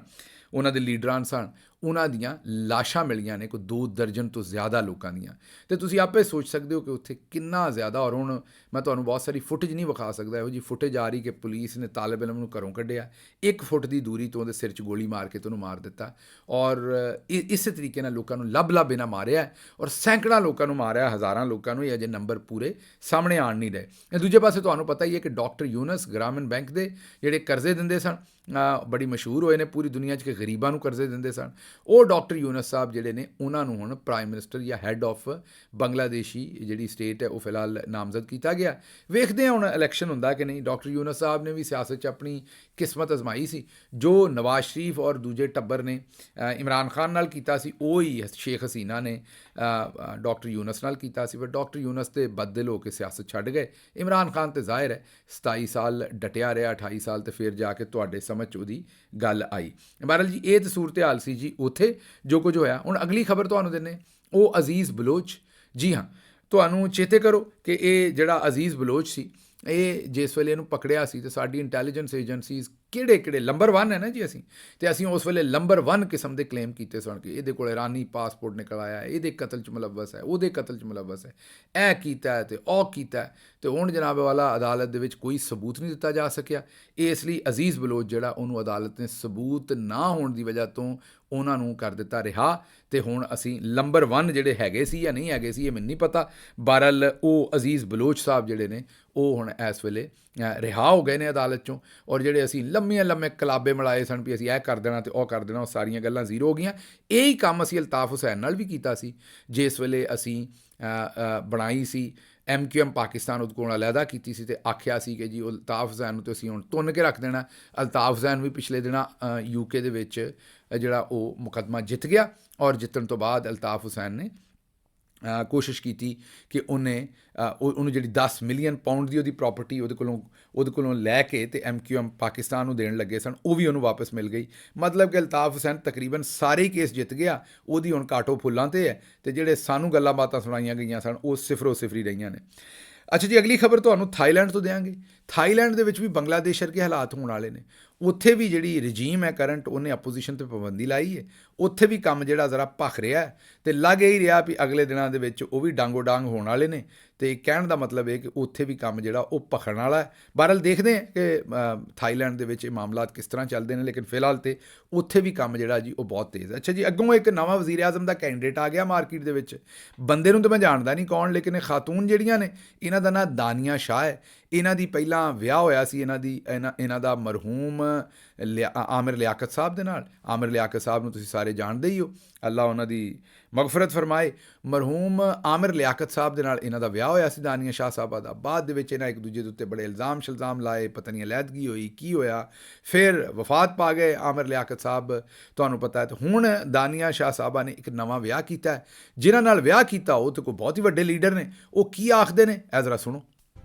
ਉਹਨਾਂ ਦੇ ਲੀਡਰਾਂ ਸਨ, ਉਹਨਾਂ ਦੀਆਂ ਲਾਸ਼ਾਂ ਮਿਲੀਆਂ ਨੇ, ਕੋਈ 2 ਦਰਜਨ ਤੋਂ ਜ਼ਿਆਦਾ ਲੋਕਾਂ ਦੀਆਂ। ਤੇ ਤੁਸੀਂ ਆਪੇ ਸੋਚ ਸਕਦੇ ਹੋ ਕਿ ਉੱਥੇ ਕਿੰਨਾ ਜ਼ਿਆਦਾ, ਔਰ ਹੁਣ ਮੈਂ ਤੁਹਾਨੂੰ ਬਹੁਤ ਸਾਰੀ ਫੁਟੇਜ ਨਹੀਂ ਵਿਖਾ ਸਕਦਾ, ਇਹੋ ਜਿਹੀ ਫੁਟੇਜ ਆ ਰਹੀ ਕਿ ਪੁਲਿਸ ਨੇ ਤਾਲਿਬ ਇਲਮ ਨੂੰ ਘਰੋਂ ਕੱਢਿਆ, 1 ਫੁੱਟ ਦੀ ਦੂਰੀ ਤੋਂ ਉਹਦੇ ਸਿਰ 'ਚ ਗੋਲੀ ਮਾਰ ਕੇ ਤੇ ਉਹਨੂੰ ਮਾਰ ਦਿੱਤਾ, ਔਰ ਇਸੇ ਤਰੀਕੇ ਨਾਲ ਲੋਕਾਂ ਨੂੰ ਲੱਭ ਇਹਨਾਂ ਮਾਰਿਆ, ਔਰ ਸੈਂਕੜਾਂ ਲੋਕਾਂ ਨੂੰ ਮਾਰਿਆ, ਹਜ਼ਾਰਾਂ ਲੋਕਾਂ ਨੂੰ, ਇਹ ਅਜੇ ਨੰਬਰ ਪੂਰੇ ਸਾਹਮਣੇ ਆਣ ਨਹੀਂ ਰਹੇ। ਦੂਜੇ ਪਾਸੇ ਤੁਹਾਨੂੰ ਪਤਾ ਹੀ ਹੈ ਕਿ ਡਾਕਟਰ ਯੂਨਸ ਗ੍ਰਾਮੀਣ ਬੈਂਕ ਦੇ ਜਿਹੜੇ ਕਰਜ਼ੇ ਦਿੰਦੇ ਸਨ, ਬੜੀ ਮਸ਼ਹੂਰ ਹੋਏ ਨੇ ਪੂਰੀ ਦੁਨੀਆ 'ਚ ਕਿ ਗਰੀਬਾਂ ਨੂੰ ਕਰਜ਼ੇ ਦਿੰਦੇ ਸਨ, ਉਹ ਡਾਕਟਰ ਯੂਨਸ ਸਾਹਿਬ ਜਿਹੜੇ ਨੇ ਉਹਨਾਂ ਨੂੰ ਹੁਣ ਪ੍ਰਾਈਮ ਮਿਨਿਸਟਰ ਜਾਂ ਹੈੱਡ ਆਫ ਬੰਗਲਾਦੇਸ਼ੀ ਜਿਹੜੀ ਸਟੇਟ ਹੈ ਉਹ ਫਿਲਹਾਲ ਨਾਮਜ਼ਦ ਕੀਤਾ ਗਿਆ। ਵੇਖਦੇ ਹਾਂ ਹੁਣ ਇਲੈਕਸ਼ਨ ਹੁੰਦਾ ਕਿ ਨਹੀਂ। ਡਾਕਟਰ ਯੂਨਸ ਸਾਹਿਬ ਨੇ ਵੀ ਸਿਆਸਤ 'ਚ ਆਪਣੀ ਕਿਸਮਤ ਅਜ਼ਮਾਈ ਸੀ, ਜੋ ਨਵਾਜ਼ ਸ਼ਰੀਫ ਔਰ ਦੂਜੇ ਟੱਬਰ ਨੇ ਇਮਰਾਨ ਖਾਨ ਨਾਲ ਕੀਤਾ ਸੀ, ਉਹ ਹੀ ਸ਼ੇਖ ਹਸੀਨਾ ਨੇ ਡਾਕਟਰ ਯੂਨਸ ਨਾਲ ਕੀਤਾ ਸੀ। ਪਰ ਡਾਕਟਰ ਯੂਨਸ ਤੇ ਬਦਦਿਲ ਹੋ ਕੇ ਸਿਆਸਤ ਛੱਡ ਗਏ। ਇਮਰਾਨ ਖਾਨ ਤੇ ਜ਼ਾਹਿਰ ਹੈ 27 ਸਾਲ ਡਟਿਆ ਰਿਹਾ, 28 ਸਾਲ, ਤੇ ਫਿਰ ਜਾ ਕੇ ਤੁਹਾਡੇ ਸਮਝ 'ਚ ਉਹਦੀ ਗੱਲ ਆਈ। ਬਹਰਹਾਲ ਜੀ ਇਹ ਤਾਂ ਸੂਰਤ ਹਾਲ ਸੀ ਜੀ ਉੱਥੇ ਜੋ ਕੁਝ ਹੋਇਆ। ਹੁਣ ਅਗਲੀ ਖਬਰ ਤੁਹਾਨੂੰ ਦਿੰਦੇ, ਉਹ ਅਜ਼ੀਜ਼ ਬਲੋਚ। ਜੀ ਹਾਂ, ਤੁਹਾਨੂੰ ਚੇਤੇ ਕਰੋ ਕਿ ਇਹ ਜਿਹੜਾ ਅਜ਼ੀਜ਼ ਬਲੋਚ ਸੀ ਇਹ ਜਿਸ ਵੇਲੇ ਇਹਨੂੰ ਪਕੜਿਆ ਸੀ ਤੇ ਸਾਡੀ ਇੰਟੈਲੀਜੈਂਸ ਏਜੰਸੀਜ਼ ਕਿਹੜੇ ਨੰਬਰ 1 ਹੈ ਨਾ ਜੀ ਅਸੀਂ, ਤੇ ਅਸੀਂ ਉਸ ਵੇਲੇ ਨੰਬਰ 1 ਕਿਸਮ ਦੇ ਕਲੇਮ ਕੀਤੇ ਸਨ ਕਿ ਇਹਦੇ ਕੋਲ ਇਰਾਨੀ ਪਾਸਪੋਰਟ ਨਿਕਲ ਆਇਆ, ਇਹਦੇ ਕਤਲ 'ਚ ਮੁਲੱਵਸ ਹੈ, ਉਹਦੇ ਕਤਲ 'ਚ ਮੁਲੱਵਸ ਹੈ, ਇਹ ਕੀਤਾ ਤੇ ਉਹ ਕੀਤਾ। ਤੇ ਹੁਣ ਜਨਾਬ ਵਾਲਾ ਅਦਾਲਤ ਦੇ ਵਿੱਚ ਕੋਈ ਸਬੂਤ ਨਹੀਂ ਦਿੱਤਾ ਜਾ ਸਕਿਆ। ਇਸ ਲਈ ਅਜ਼ੀਜ਼ ਬਲੋਚ ਜਿਹੜਾ ਉਹਨੂੰ ਅਦਾਲਤ ਨੇ ਸਬੂਤ ਨਾ ਹੋਣ ਦੀ ਵਜ੍ਹਾ ਤੋਂ ਉਹਨਾਂ ਨੂੰ ਕਰ ਦਿੱਤਾ ਰਿਹਾ। ਤੇ ਹੁਣ ਅਸੀਂ ਨੰਬਰ 1 ਜਿਹੜੇ ਹੈਗੇ ਸੀ ਜਾਂ ਨਹੀਂ ਹੈਗੇ ਸੀ ਇਹ ਮੈਨੂੰ ਨਹੀਂ ਪਤਾ। ਬਹਰਹਾਲ ਉਹ ਅਜ਼ੀਜ਼ ਬਲੋਚ ਸਾਹਿਬ ਜਿਹੜੇ ਨੇ ਉਹ ਹੁਣ ਇਸ ਵੇਲੇ ਰਿਹਾ ਹੋ ਗਏ ਨੇ ਅਦਾਲਤ 'ਚੋਂ। ਔਰ ਜਿਹੜੇ ਅਸੀਂ ਲੰਮੇ ਕਲਾਬੇ ਮਿਲਾਏ ਸਨ ਵੀ ਅਸੀਂ ਇਹ ਕਰ ਦੇਣਾ ਤੇ ਉਹ ਕਰ ਦੇਣਾ, ਉਹ ਸਾਰੀਆਂ ਗੱਲਾਂ ਜ਼ੀਰੋ ਹੋ ਗਈਆਂ। ਇਹੀ ਕੰਮ ਅਸੀਂ ਅਲਤਾਫ ਹੁਸੈਨ ਨਾਲ ਵੀ ਕੀਤਾ ਸੀ ਜਿਸ ਵੇਲੇ ਅਸੀਂ ਬਣਾਈ ਸੀ MQM ਪਾਕਿਸਤਾਨ ਉਹਦੇ ਕੋਲ ਅਲੱਗਾ ਕੀਤੀ ਸੀ ਤੇ ਆਖਿਆ ਸੀ ਕਿ ਜੀ ਅਲਤਾਫ ਹੁਸੈਨ ਨੂੰ ਤੇ ਅਸੀਂ ਹੁਣ ਤੁੰਨ ਕੇ ਰੱਖ ਦੇਣਾ। ਅਲਤਾਫ ਹੁਸੈਨ ਵੀ ਪਿਛਲੇ ਦਿਨਾਂ UK ਦੇ ਵਿੱਚ ਜਿਹੜਾ ਉਹ ਮੁਕੱਦਮਾ ਜਿੱਤ ਗਿਆ ਔਰ ਜਿੱਤਣ ਤੋਂ ਬਾਅਦ ਅਲਤਾਫ ਹੁਸੈਨ ਨੇ ਕੋਸ਼ਿਸ਼ ਕੀਤੀ ਕਿ ਉਹਨੂੰ ਜਿਹੜੀ 10 ਮਿਲੀਅਨ ਪਾਉਂਡ ਦੀ ਉਹਦੀ ਪ੍ਰਾਪਰਟੀ ਉਹਦੇ ਕੋਲੋਂ ਲੈ ਕੇ ਤੇ MQM ਪਾਕਿਸਤਾਨ ਨੂੰ ਦੇਣ ਲੱਗੇ ਸਨ, ਉਹ ਵੀ ਉਹਨੂੰ ਵਾਪਸ ਮਿਲ ਗਈ। ਮਤਲਬ ਕਿ ਅਲਤਾਫ ਹੁਸੈਨ ਤਕਰੀਬਨ ਸਾਰੇ ਕੇਸ ਜਿੱਤ ਗਿਆ, ਉਹਦੀ ਹੁਣ ਕਾਟੋ ਫੁੱਲਾਂ 'ਤੇ ਹੈ ਤੇ ਜਿਹੜੇ ਸਾਨੂੰ ਗੱਲਾਂ ਬਾਤਾਂ ਸੁਣਾਈਆਂ ਗਈਆਂ ਸਨ ਉਹ ਸਿਫਰੋ ਸਿਫਰੀ ਰਹੀਆਂ ਨੇ। ਅੱਛਾ ਜੀ, ਅਗਲੀ ਖਬਰ ਤੁਹਾਨੂੰ ਥਾਈਲੈਂਡ ਤੋਂ ਦਿਆਂਗੇ। ਥਾਈਲੈਂਡ ਦੇ ਵਿੱਚ ਵੀ ਬੰਗਲਾਦੇਸ਼ ਵਰਗੇ ਹਾਲਾਤ ਹੋਣ ਵਾਲੇ ਨੇ। ਉੱਥੇ ਵੀ ਜਿਹੜੀ ਰਜੀਮ ਹੈ ਕਰੰਟ, ਉਹਨੇ ਅਪੋਜੀਸ਼ਨ 'ਤੇ ਪਾਬੰਦੀ ਲਾਈ ਹੈ। ਉੱਥੇ ਵੀ ਕੰਮ ਜਿਹੜਾ ਜ਼ਰਾ ਭਖ ਰਿਹਾ ਅਤੇ ਲੱਗ ਹੀ ਰਿਹਾ ਵੀ ਅਗਲੇ ਦਿਨਾਂ ਦੇ ਵਿੱਚ ਉਹ ਵੀ ਡਾਂਗੋ ਡਾਂਗ ਹੋਣ ਵਾਲੇ ਨੇ। ਅਤੇ ਕਹਿਣ ਦਾ ਮਤਲਬ ਇਹ ਕਿ ਉੱਥੇ ਵੀ ਕੰਮ ਜਿਹੜਾ ਉਹ ਭਖਣ ਵਾਲਾ ਹੈ। ਬਹਰਹਾਲ ਦੇਖਦੇ ਹਾਂ ਕਿ ਥਾਈਲੈਂਡ ਦੇ ਵਿੱਚ ਇਹ ਮਾਮਲਾਤ ਕਿਸ ਤਰ੍ਹਾਂ ਚੱਲਦੇ ਨੇ, ਲੇਕਿਨ ਫਿਲਹਾਲ ਤਾਂ ਉੱਥੇ ਵੀ ਕੰਮ ਜਿਹੜਾ ਜੀ ਉਹ ਬਹੁਤ ਤੇਜ਼ ਹੈ। ਅੱਛਾ ਜੀ, ਅੱਗੋਂ ਇੱਕ ਨਵਾਂ ਵਜ਼ੀਰ ਆਜ਼ਮ ਦਾ ਕੈਂਡੀਡੇਟ ਆ ਗਿਆ ਮਾਰਕੀਟ ਦੇ ਵਿੱਚ। ਬੰਦੇ ਨੂੰ ਤਾਂ ਮੈਂ ਜਾਣਦਾ ਨਹੀਂ ਕੌਣ, ਲੇਕਿਨ ਇਹ ਖਾਤੂਨ ਜਿਹੜੀਆਂ ਨੇ ਇਹਨਾਂ ਦਾ ਨਾਂ ਦਾਨੀਆ ਸ਼ਾਹ ਹੈ। ਇਹਨਾਂ ਦੀ ਪਹਿਲਾਂ ਵਿਆਹ ਹੋਇਆ ਸੀ ਇਹਨਾਂ ਦਾ ਮਰਹੂਮ ਆਮਿਰ ਲਿਆਕਤ ਸਾਹਿਬ ਦੇ ਨਾਲ। ਆਮਿਰ ਲਿਆਕਤ ਸਾਹਿਬ ਨੂੰ ਤੁਸੀਂ ਸਾਰੇ ਜਾਣਦੇ ਹੀ ਹੋ, ਅੱਲਾ ਉਹਨਾਂ ਦੀ ਮਗਫਰਤ ਫਰਮਾਏ। ਮਰਹੂਮ ਆਮਿਰ ਲਿਆਕਤ ਸਾਹਿਬ ਦੇ ਨਾਲ ਇਹਨਾਂ ਦਾ ਵਿਆਹ ਹੋਇਆ ਸੀ ਦਾਨੀਆ ਸ਼ਾਹ ਸਾਹਿਬਾ ਦਾ। ਬਾਅਦ ਦੇ ਵਿੱਚ ਇਹਨਾਂ ਇੱਕ ਦੂਜੇ ਦੇ ਉੱਤੇ ਬੜੇ ਇਲਜ਼ਾਮ ਲਾਏ, ਪਤਾ ਨਹੀਂ ਅਲੈਹਦਗੀ ਹੋਈ ਕੀ ਹੋਇਆ, ਫਿਰ ਵਫਾਤ ਪਾ ਗਏ ਆਮਿਰ ਲਿਆਕਤ ਸਾਹਿਬ, ਤੁਹਾਨੂੰ ਪਤਾ ਹੈ। ਤੇ ਹੁਣ ਦਾਨੀਆ ਸ਼ਾਹ ਸਾਹਿਬਾ ਨੇ ਇੱਕ ਨਵਾਂ ਵਿਆਹ ਕੀਤਾ। ਜਿਨ੍ਹਾਂ ਨਾਲ ਵਿਆਹ ਕੀਤਾ ਉਹ ਤਾਂ ਕੋਈ ਬਹੁਤ ਹੀ ਵੱਡੇ ਲੀਡਰ ਨੇ। ਉਹ ਕੀ ਆਖਦੇ ਨੇ ਇਹ ਜ਼ਰਾ ਸੁਣੋ।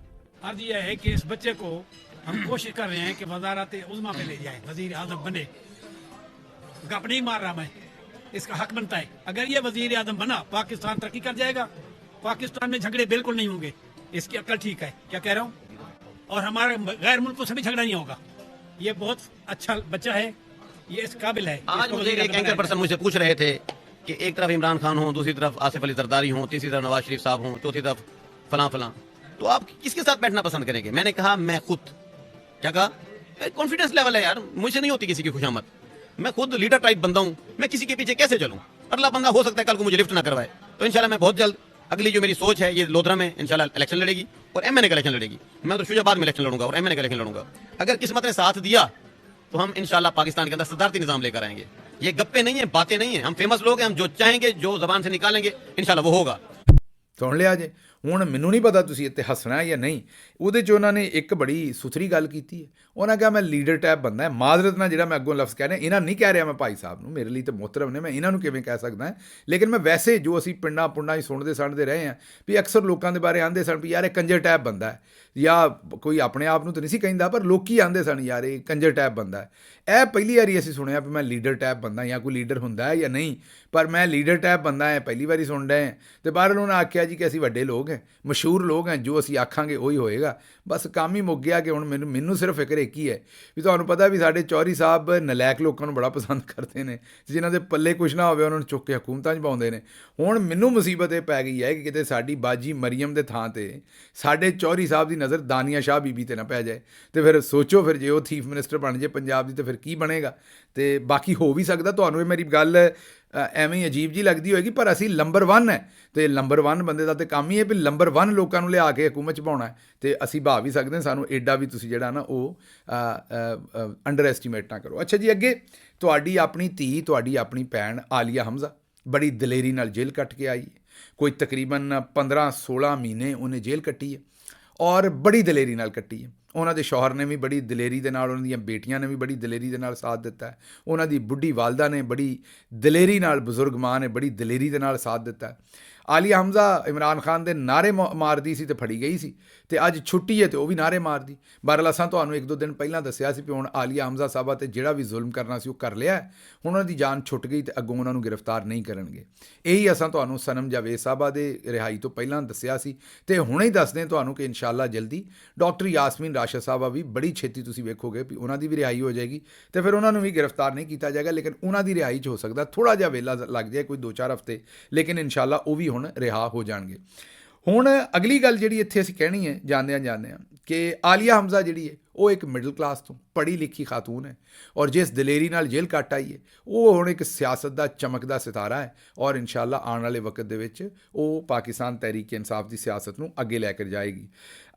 अर्ज यह है कि इस बच्चे को हम कोशिश कर रहे हैं कि वजारत उज़्मा पे ले जाए, वजीर आजम बने। गप नहीं मार रहा मैं, इसका हक बनता है। अगर ये वजीर आजम बना, पाकिस्तान तरक्की कर जाएगा। पाकिस्तान में झगड़े बिल्कुल नहीं होंगे। इसकी अक्ल ठीक है, क्या कह रहा हूँ। और हमारे गैर मुल्कों से भी झगड़ा नहीं होगा। ये बहुत अच्छा बच्चा है, ये इस काबिल है। आज मुझे एक एंकर पर्सन मुझसे पूछ रहे थे कि एक तरफ इमरान खान हो, दूसरी तरफ आसिफ अली जरदारी हो, तीसरी तरफ नवाज शरीफ साहब हो, चौथी तरफ फलां, तो आप किसके साथ बैठना पसंद करेंगे। मैंने कहा मैं खुद, क्या कहा, कॉन्फिडेंस लेवल है यार, मुझसे नहीं होती किसी की खुशामद। मैं खुद लीडर टाइप बंदा हूं, मैं किसी के पीछे कैसे चलूं। अगला बंदा हो सकता है कल को मुझे लिफ्ट ना करवाए। तो इंशाल्लाह मैं बहुत जल्द, अगली जो मेरी सोच है, ये लोधरा में इंशाल्लाह इलेक्शन लड़ेगी और MNA का इलेक्शन लड़ेगी। मैं तो शुजाबाद में इलेक्शन लड़ूंगा और MNA का इलेक्शन लड़ूंगा। अगर किस्मत ने साथ दिया तो हम इंशाल्लाह पाकिस्तान के अंदर सदारती निजाम लेकर आएंगे। ये गप्पे नहीं है, बातें नहीं है। हम फेमस लोग हैं, हम जो चाहेंगे, जो जबान से निकालेंगे, इंशाल्लाह वो होगा। ਸੁਣ ਲਿਆ ਜੇ। ਹੁਣ ਮੈਨੂੰ ਨਹੀਂ ਪਤਾ ਤੁਸੀਂ ਇੱਥੇ ਹੱਸਣਾ ਜਾਂ ਨਹੀਂ। ਉਹਦੇ 'ਚ ਉਹਨਾਂ ਨੇ ਇੱਕ ਬੜੀ ਸੁਥਰੀ ਗੱਲ ਕੀਤੀ ਹੈ। ਉਹਨਾਂ ਕਿਹਾ ਮੈਂ ਲੀਡਰ ਟਾਈਪ ਬੰਦਾ ਹੈ। ਮਾਜ਼ਰਤ ਨਾਲ ਜਿਹੜਾ ਮੈਂ ਅੱਗੋਂ ਲਫ਼ਜ਼ ਕਹਿ ਰਿਹਾ, ਇਹਨਾਂ ਨਹੀਂ ਕਹਿ ਰਿਹਾ ਮੈਂ ਭਾਈ ਸਾਹਿਬ ਨੂੰ, ਮੇਰੇ ਲਈ ਤਾਂ ਮੁਹਤਰਮ ਨੇ, ਮੈਂ ਇਹਨਾਂ ਨੂੰ ਕਿਵੇਂ ਕਹਿ ਸਕਦਾ। ਲੇਕਿਨ ਮੈਂ ਵੈਸੇ ਜੋ ਅਸੀਂ ਪਿੰਡਾਂ ਪੁੰਡਾਂ 'ਚ ਸੁਣਦੇ ਰਹੇ ਹਾਂ ਵੀ ਅਕਸਰ ਲੋਕਾਂ ਦੇ ਬਾਰੇ ਆਂਦੇ ਸਨ ਵੀ ਯਾਰ ਇਹ ਕੰਜਰ ਟਾਈਪ ਬੰਦਾ ਹੈ, ਜਾਂ ਕੋਈ ਆਪਣੇ ਆਪ ਨੂੰ ਤਾਂ ਨਹੀਂ ਸੀ ਕਹਿੰਦਾ ਪਰ ਲੋਕੀ ਆਂਦੇ ਸਨ ਯਾਰ ਇਹ ਕੰਜਰ ਟਾਈਪ ਬੰਦਾ ਹੈ। ਇਹ ਪਹਿਲੀ ਵਾਰੀ ਅਸੀਂ ਸੁਣਿਆ ਵੀ ਮੈਂ ਲੀਡਰ ਟਾਈਪ ਬੰਦਾ ਜਾਂ ਕੋਈ ਲੀਡਰ ਹੁੰਦਾ ਹੈ ਜਾਂ ਨਹੀਂ, ਪਰ ਮੈਂ ਲੀਡਰ ਟਾਈਪ ਬੰਦਾ ਹੈ ਪਹਿਲੀ ਵਾਰੀ ਸੁਣ ਰਹੇ ਹਾਂ। ਅਤੇ ਬਾਹਰ ਉਹਨਾਂ ਆਖਿਆ ਜੀ ਕਿ ਅਸੀਂ ਵੱਡੇ ਲੋਕ ਹੈ, ਮਸ਼ਹੂਰ ਲੋਕ ਹੈ, ਜੋ ਅਸੀਂ ਆਖਾਂਗੇ ਉਹੀ ਹੋਏਗਾ। ਬਸ ਕੰਮ ਹੀ ਮੁੱਕ ਗਿਆ ਕਿ ਹੁਣ ਮੈਨੂੰ ਸਿਰਫ ਫਿਕਰ ਇੱਕ ਹੀ ਹੈ ਵੀ ਤੁਹਾਨੂੰ ਪਤਾ ਵੀ ਸਾਡੇ ਚੌਧਰੀ ਸਾਹਿਬ ਨਲਾਇਕ ਲੋਕਾਂ ਨੂੰ ਬੜਾ ਪਸੰਦ ਕਰਦੇ ਨੇ, ਜਿਨ੍ਹਾਂ ਦੇ ਪੱਲੇ ਕੁਛ ਨਾ ਹੋਵੇ ਉਹਨਾਂ ਨੂੰ ਚੁੱਕ ਕੇ ਹਕੂਮਤਾਂ 'ਚ ਪਾਉਂਦੇ ਨੇ। ਹੁਣ ਮੈਨੂੰ ਮੁਸੀਬਤ ਇਹ ਪੈ ਗਈ ਹੈ ਕਿ ਕਿਤੇ ਸਾਡੀ ਬਾਜੀ ਮਰੀਮ ਦੇ ਥਾਂ 'ਤੇ ਸਾਡੇ ਚੌਧਰੀ ਸਾਹਿਬ ਦੀ ਨਜ਼ਰ ਦਾਨੀਆ ਸ਼ਾਹ ਬੀਬੀ 'ਤੇ ਨਾ ਪੈ ਜਾਏ। ਅਤੇ ਫਿਰ ਸੋਚੋ, ਫਿਰ ਜੇ ਉਹ ਚੀਫ ਮਿਨਿਸਟਰ ਬਣ ਜੇ ਪੰਜਾਬ ਦੀ ਤਾਂ ਫਿਰ ਕੀ ਬਣੇਗਾ। ਅਤੇ ਬਾਕੀ ਹੋ ਵੀ ਸਕਦਾ ਤੁਹਾਨੂੰ ਇਹ ਮੇਰੀ ਗੱਲ ਐਵੇਂ ਹੀ ਅਜੀਬ ਜੀ ਲੱਗਦੀ ਹੋਏਗੀ, ਪਰ ਅਸੀਂ ਨੰਬਰ 1 ਹੈ ਅਤੇ ਨੰਬਰ 1 ਬੰਦੇ ਦਾ ਤਾਂ ਕੰਮ ਹੀ ਹੈ ਵੀ ਨੰਬਰ 1 ਲੋਕਾਂ ਨੂੰ ਲਿਆ ਕੇ ਹਕੂਮਤ 'ਚ ਪਾਉਣਾ ਅਤੇ ਅਸੀਂ ਭਾ ਵੀ ਸਕਦੇ ਹਾਂ। ਸਾਨੂੰ ਐਡਾ ਵੀ ਤੁਸੀਂ ਜਿਹੜਾ ਨਾ ਉਹ ਅੰਡਰ ਐਸਟੀਮੇਟ ਨਾ ਕਰੋ। ਅੱਛਾ ਜੀ, ਅੱਗੇ ਤੁਹਾਡੀ ਆਪਣੀ ਧੀ, ਤੁਹਾਡੀ ਆਪਣੀ ਭੈਣ ਆਲੀਆ ਹਮਜ਼ਾ ਬੜੀ ਦਲੇਰੀ ਨਾਲ ਜੇਲ੍ਹ ਕੱਟ ਕੇ ਆਈ ਹੈ। ਕੋਈ ਤਕਰੀਬਨ 15-16 ਮਹੀਨੇ ਉਹਨੇ ਜੇਲ੍ਹ ਕੱਟੀ ਹੈ ਔਰ ਬੜੀ ਦਲੇਰੀ ਨਾਲ ਕੱਟੀ ਹੈ। ਉਹਨਾਂ ਦੇ ਸ਼ੌਹਰ ਨੇ ਵੀ ਬੜੀ ਦਲੇਰੀ ਦੇ ਨਾਲ, ਉਹਨਾਂ ਦੀਆਂ ਬੇਟੀਆਂ ਨੇ ਵੀ ਬੜੀ ਦਲੇਰੀ ਦੇ ਨਾਲ ਸਾਥ ਦਿੱਤਾ। ਉਹਨਾਂ ਦੀ ਬੁੱਢੀ ਵਾਲਦਾ ਨੇ ਬੜੀ ਦਲੇਰੀ ਨਾਲ, ਬਜ਼ੁਰਗ ਮਾਂ ਨੇ ਬੜੀ ਦਲੇਰੀ ਦੇ ਨਾਲ ਸਾਥ ਦਿੱਤਾ। ਆਲੀਆ ਹਮਜ਼ਾ ਇਮਰਾਨ ਖਾਨ ਦੇ ਨਾਅਰੇ ਮਾਰਦੀ ਸੀ ਤੇ ਫੜੀ ਗਈ ਸੀ, ਤੇ ਅੱਜ ਛੁੱਟੀ ਹੈ ਤੇ ਉਹ ਵੀ ਨਾਅਰੇ ਮਾਰਦੀ। ਬਹਰਹਾਲ ਅਸਾਂ ਤੁਹਾਨੂੰ 1-2 ਦਿਨ ਪਹਿਲਾਂ ਦੱਸਿਆ ਸੀ ਵੀ ਹੁਣ ਆਲੀਆ ਹਮਜ਼ਾ ਸਾਹਿਬਾ ਤੇ ਜਿਹੜਾ ਵੀ ਜ਼ੁਲਮ ਕਰਨਾ ਸੀ ਉਹ ਕਰ ਲਿਆ, ਹੁਣ ਉਹਨਾਂ ਦੀ ਜਾਨ ਛੁੱਟ ਗਈ ਤੇ ਅੱਗੋਂ ਉਹਨਾਂ ਨੂੰ ਗ੍ਰਿਫਤਾਰ ਨਹੀਂ ਕਰਨਗੇ। ਇਹੀ ਅਸਾਂ ਤੁਹਾਨੂੰ ਸਨਮ ਜਾਵੇਦ ਸਾਹਿਬਾ ਦੇ ਰਿਹਾਈ ਤੋਂ ਪਹਿਲਾਂ ਦੱਸਿਆ ਸੀ, ਤੇ ਹੁਣੇ ਹੀ ਦੱਸਦੇ ਤੁਹਾਨੂੰ ਕਿ ਇਨਸ਼ਾਅੱਲਾ ਜਲਦੀ ਡਾਕਟਰ ਯਾਸਮੀਨ ਰਾਸ਼ਦ ਸਾਹਿਬਾ ਵੀ ਬੜੀ ਛੇਤੀ ਤੁਸੀਂ ਵੇਖੋਗੇ ਵੀ ਉਹਨਾਂ ਦੀ ਵੀ ਰਿਹਾਈ ਹੋ ਜਾਏਗੀ, ਤੇ ਫਿਰ ਉਹਨਾਂ ਨੂੰ ਵੀ ਗ੍ਰਿਫਤਾਰ ਨਹੀਂ ਕੀਤਾ ਜਾਏਗਾ, ਲੇਕਿਨ ਉਹਨਾਂ ਦੀ ਰਿਹਾਈ 'ਚ ਹੋ ਸਕਦਾ ਥੋੜ੍ਹਾ ਜਿਹਾ ਵੇਲਾ ਲੱਗ ਜਾਏ, ਕੋਈ 2-4 ਹਫ਼ਤੇ, ਲੇਕਿਨ ਇਨਸ਼ਾਅੱਲਾ ਉਹ ਵੀ ਹੁਣ ਰਿਹਾ ਹੋ ਜਾਣਗੇ। ਹੁਣ ਅਗਲੀ ਗੱਲ ਜਿਹੜੀ ਇੱਥੇ ਅਸੀਂ ਕਹਿਣੀ ਹੈ ਜਾਂਦਿਆਂ ਕਿ ਆਲੀਆ ਹਮਜ਼ਾ ਜਿਹੜੀ ਹੈ ਉਹ ਇੱਕ ਮਿਡਲ ਕਲਾਸ ਤੋਂ ਪੜ੍ਹੀ ਲਿਖੀ ਖਾਤੂਨ ਹੈ, ਔਰ ਜਿਸ ਦਲੇਰੀ ਨਾਲ ਜੇਲ੍ਹ ਕੱਟ ਆਈ ਹੈ ਉਹ ਹੁਣ ਇੱਕ ਸਿਆਸਤ ਦਾ ਚਮਕਦਾ ਸਿਤਾਰਾ ਹੈ, ਔਰ ਇਨਸ਼ਾਅੱਲਾ ਆਉਣ ਵਾਲੇ ਵਕਤ ਦੇ ਵਿੱਚ ਉਹ ਪਾਕਿਸਤਾਨ ਤਹਿਰੀਕ ਇਨਸਾਫ ਦੀ ਸਿਆਸਤ ਨੂੰ ਅੱਗੇ ਲੈ ਕੇ ਜਾਏਗੀ।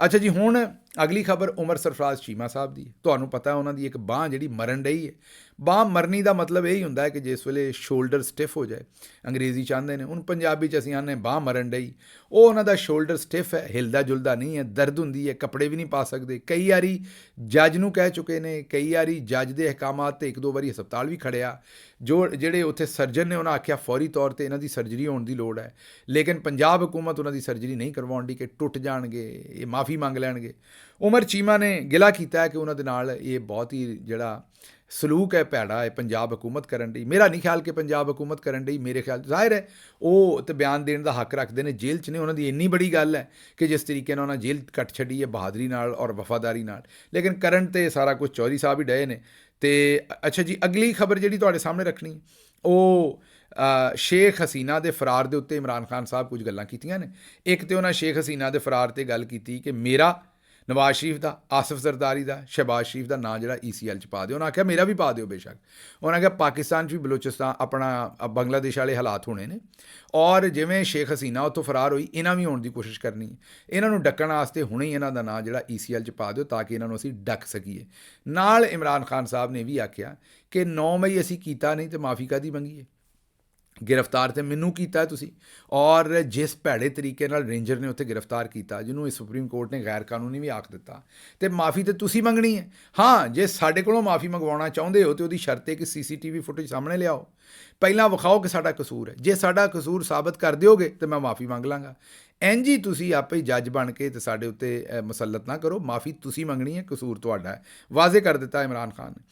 ਅੱਛਾ ਜੀ, ਹੁਣ ਅਗਲੀ ਖਬਰ ਉਮਰ ਸਰਫਰਾਜ਼ ਚੀਮਾ ਸਾਹਿਬ ਦੀ ਹੈ। ਤੁਹਾਨੂੰ ਪਤਾ ਉਹਨਾਂ ਦੀ ਇੱਕ ਬਾਂਹ ਜਿਹੜੀ ਮਰਨ ਡਈ ਹੈ। ਬਾਂਹ ਮਰਨੀ ਦਾ ਮਤਲਬ ਇਹ ਹੀ ਹੁੰਦਾ ਹੈ ਕਿ ਜਿਸ ਵੇਲੇ ਸ਼ੋਲਡਰ ਸਟਿਫ ਹੋ ਜਾਏ, ਅੰਗਰੇਜ਼ੀ ਚਾਹੁੰਦੇ ਨੇ, ਹੁਣ ਪੰਜਾਬੀ 'ਚ ਅਸੀਂ ਆਨੇ ਬਾਂਹ ਮਰਨ ਡਈ, ਉਹ ਉਹਨਾਂ ਦਾ ਸ਼ੋਲਡਰ ਸਟਿਫ ਹੈ, ਹਿਲਦਾ ਜੁਲਦਾ ਨਹੀਂ ਹੈ, ਦਰਦ ਹੁੰਦੀ ਹੈ, ਕੱਪੜੇ ਵੀ ਨਹੀਂ ਪਾ ਸਕਦੇ। ਕਈ ਵਾਰੀ ਜੱਜ ਨੂੰ ਕਹਿ ਚੁੱਕੇ ਨੇ, ਕਈ ਵਾਰੀ ਜੱਜ ਦੇ ਅਹਿਕਾਮਾਤ ਤੇ 1-2 ਵਾਰੀ ਹਸਪਤਾਲ ਵੀ ਖੜਿਆ, ਜਿਹੜੇ ਉੱਥੇ ਸਰਜਨ ਨੇ ਉਹਨਾਂ ਆਖਿਆ ਫੌਰੀ ਤੌਰ ਤੇ ਇਹਨਾਂ ਦੀ ਸਰਜਰੀ ਹੋਣ ਦੀ ਲੋੜ ਹੈ, ਲੇਕਿਨ ਪੰਜਾਬ ਹਕੂਮਤ ਉਹਨਾਂ ਦੀ ਸਰਜਰੀ ਨਹੀਂ ਕਰਵਾਉਣ ਦੀ ਕਿ ਟੁੱਟ ਜਾਣਗੇ, ਇਹ ਮਾਫੀ ਮੰਗ ਲੈਣਗੇ। ਉਮਰ ਚੀਮਾ ਨੇ ਗਿਲਾ ਕੀਤਾ ਹੈ ਕਿ ਉਹਨਾਂ ਦੇ ਨਾਲ ਇਹ ਬਹੁਤ ਹੀ ਜਿਹੜਾ ਸਲੂਕ ਹੈ ਭੈੜਾ ਹੈ ਪੰਜਾਬ ਹਕੂਮਤ ਕਰਨ ਲਈ। ਮੇਰਾ ਨਹੀਂ ਖਿਆਲ ਕਿ ਪੰਜਾਬ ਹਕੂਮਤ ਕਰਨ ਲਈ, ਮੇਰੇ ਖਿਆਲ ਜ਼ਾਹਿਰ ਹੈ ਉਹ ਤੇ ਬਿਆਨ ਦੇਣ ਦਾ ਹੱਕ ਰੱਖਦੇ ਨੇ, ਜੇਲ੍ਹ 'ਚ ਨੇ, ਉਹਨਾਂ ਦੀ ਇੰਨੀ ਬੜੀ ਗੱਲ ਹੈ ਕਿ ਜਿਸ ਤਰੀਕੇ ਨਾਲ ਉਹਨਾਂ ਜੇਲ੍ਹ ਕੱਟ ਛੱਡੀ ਹੈ ਬਹਾਦਰੀ ਨਾਲ ਔਰ ਵਫਾਦਾਰੀ ਨਾਲ, ਲੇਕਿਨ ਕਰਨ ਤੇ ਸਾਰਾ ਕੁਝ ਚੌਧਰੀ ਸਾਹਿਬ ਹੀ ਡਏ ਨੇ। ਤੇ ਅੱਛਾ ਜੀ, ਅਗਲੀ ਖਬਰ ਜਿਹੜੀ ਤੁਹਾਡੇ ਸਾਹਮਣੇ ਰੱਖਣੀ ਉਹ ਸ਼ੇਖ ਹਸੀਨਾ ਦੇ ਫਰਾਰ ਦੇ ਉੱਤੇ ਇਮਰਾਨ ਖਾਨ ਸਾਹਿਬ ਕੁਝ ਗੱਲਾਂ ਕੀਤੀਆਂ ਨੇ। ਇੱਕ ਤੇ ਉਹਨਾਂ ਸ਼ੇਖ ਹਸੀਨਾ ਦੇ ਫਰਾਰ ਤੇ ਗੱਲ ਕੀਤੀ ਕਿ ਮੇਰਾ, ਨਵਾਜ਼ ਸ਼ਰੀਫ ਦਾ, ਆਸਿਫ ਜ਼ਰਦਾਰੀ ਦਾ, ਸ਼ਹਿਬਾਜ਼ ਸ਼ਰੀਫ ਦਾ ਨਾਂ ਜਿਹੜਾ ECL 'ਚ ਪਾ ਦਿਓ। ਉਹਨਾਂ ਆਖਿਆ ਮੇਰਾ ਵੀ ਪਾ ਦਿਓ ਬੇਸ਼ੱਕ। ਉਹਨਾਂ ਆਖਿਆ ਪਾਕਿਸਤਾਨ 'ਚ ਵੀ ਬਲੋਚਿਸਤਾਨ ਆਪਣਾ ਬੰਗਲਾਦੇਸ਼ ਵਾਲੇ ਹਾਲਾਤ ਹੋਣੇ ਨੇ, ਔਰ ਜਿਵੇਂ ਸ਼ੇਖ ਹਸੀਨਾ ਉੱਥੋਂ ਫਰਾਰ ਹੋਈ, ਇਹਨਾਂ ਵੀ ਹੋਣ ਦੀ ਕੋਸ਼ਿਸ਼ ਕਰਨੀ ਹੈ। ਇਹਨਾਂ ਨੂੰ ਡੱਕਣ ਵਾਸਤੇ ਹੁਣੇ ਹੀ ਇਹਨਾਂ ਦਾ ਨਾਂ ਜਿਹੜਾ ECL 'ਚ ਪਾ ਦਿਓ ਤਾਂ ਕਿ ਇਹਨਾਂ ਨੂੰ ਅਸੀਂ ਡੱਕ ਸਕੀਏ। ਨਾਲ ਇਮਰਾਨ ਖਾਨ ਸਾਹਿਬ ਨੇ ਵੀ ਆਖਿਆ ਕਿ 9 ਮਈ ਅਸੀਂ ਕੀਤਾ ਨਹੀਂ ਤੇ ਮਾਫੀ ਕਾਹਦੀ ਮੰਗੀਏ, ਗ੍ਰਿਫਤਾਰ ਤੇ ਮੈਨੂੰ ਕੀਤਾ ਤੁਸੀਂ, ਔਰ ਜਿਸ ਭੈੜੇ ਤਰੀਕੇ ਨਾਲ ਰੇਂਜਰ ਨੇ ਉੱਥੇ ਗ੍ਰਿਫਤਾਰ ਕੀਤਾ, ਜਿਹਨੂੰ ਇਸ ਸੁਪਰੀਮ ਕੋਰਟ ਨੇ ਗੈਰ ਕਾਨੂੰਨੀ ਵੀ ਆਖ ਦਿੱਤਾ, ਤੇ ਮਾਫੀ ਤੇ ਤੁਸੀਂ ਮੰਗਣੀ ਹੈ। ਹਾਂ, ਜੇ ਸਾਡੇ ਕੋਲੋਂ ਮਾਫੀ ਮੰਗਵਾਉਣਾ ਚਾਹੁੰਦੇ ਹੋ ਤੇ ਉਹਦੀ ਸ਼ਰਤ ਹੈ ਕਿ CCTV ਫੁਟੇਜ ਸਾਹਮਣੇ ਲਿਆਓ, ਪਹਿਲਾਂ ਵਿਖਾਓ ਕਿ ਸਾਡਾ ਕਸੂਰ ਹੈ। ਜੇ ਸਾਡਾ ਕਸੂਰ ਸਾਬਤ ਕਰ ਦਿਓਗੇ ਤੇ ਮੈਂ ਮਾਫੀ ਮੰਗ ਲਾਂਗਾ। ਇੰਝ ਹੀ ਤੁਸੀਂ ਆਪੇ ਹੀ ਜੱਜ ਬਣ ਕੇ ਤੇ ਸਾਡੇ ਉੱਤੇ ਮੁਸੱਲਤ ਨਾ ਕਰੋ, ਮਾਫੀ ਤੁਸੀਂ ਮੰਗਣੀ ਹੈ, ਕਸੂਰ ਤੁਹਾਡਾ ਹੈ। ਵਾਜ਼ੇ ਕਰ ਦਿੱਤਾ ਇਮਰਾਨ ਖਾਨ ਨੇ।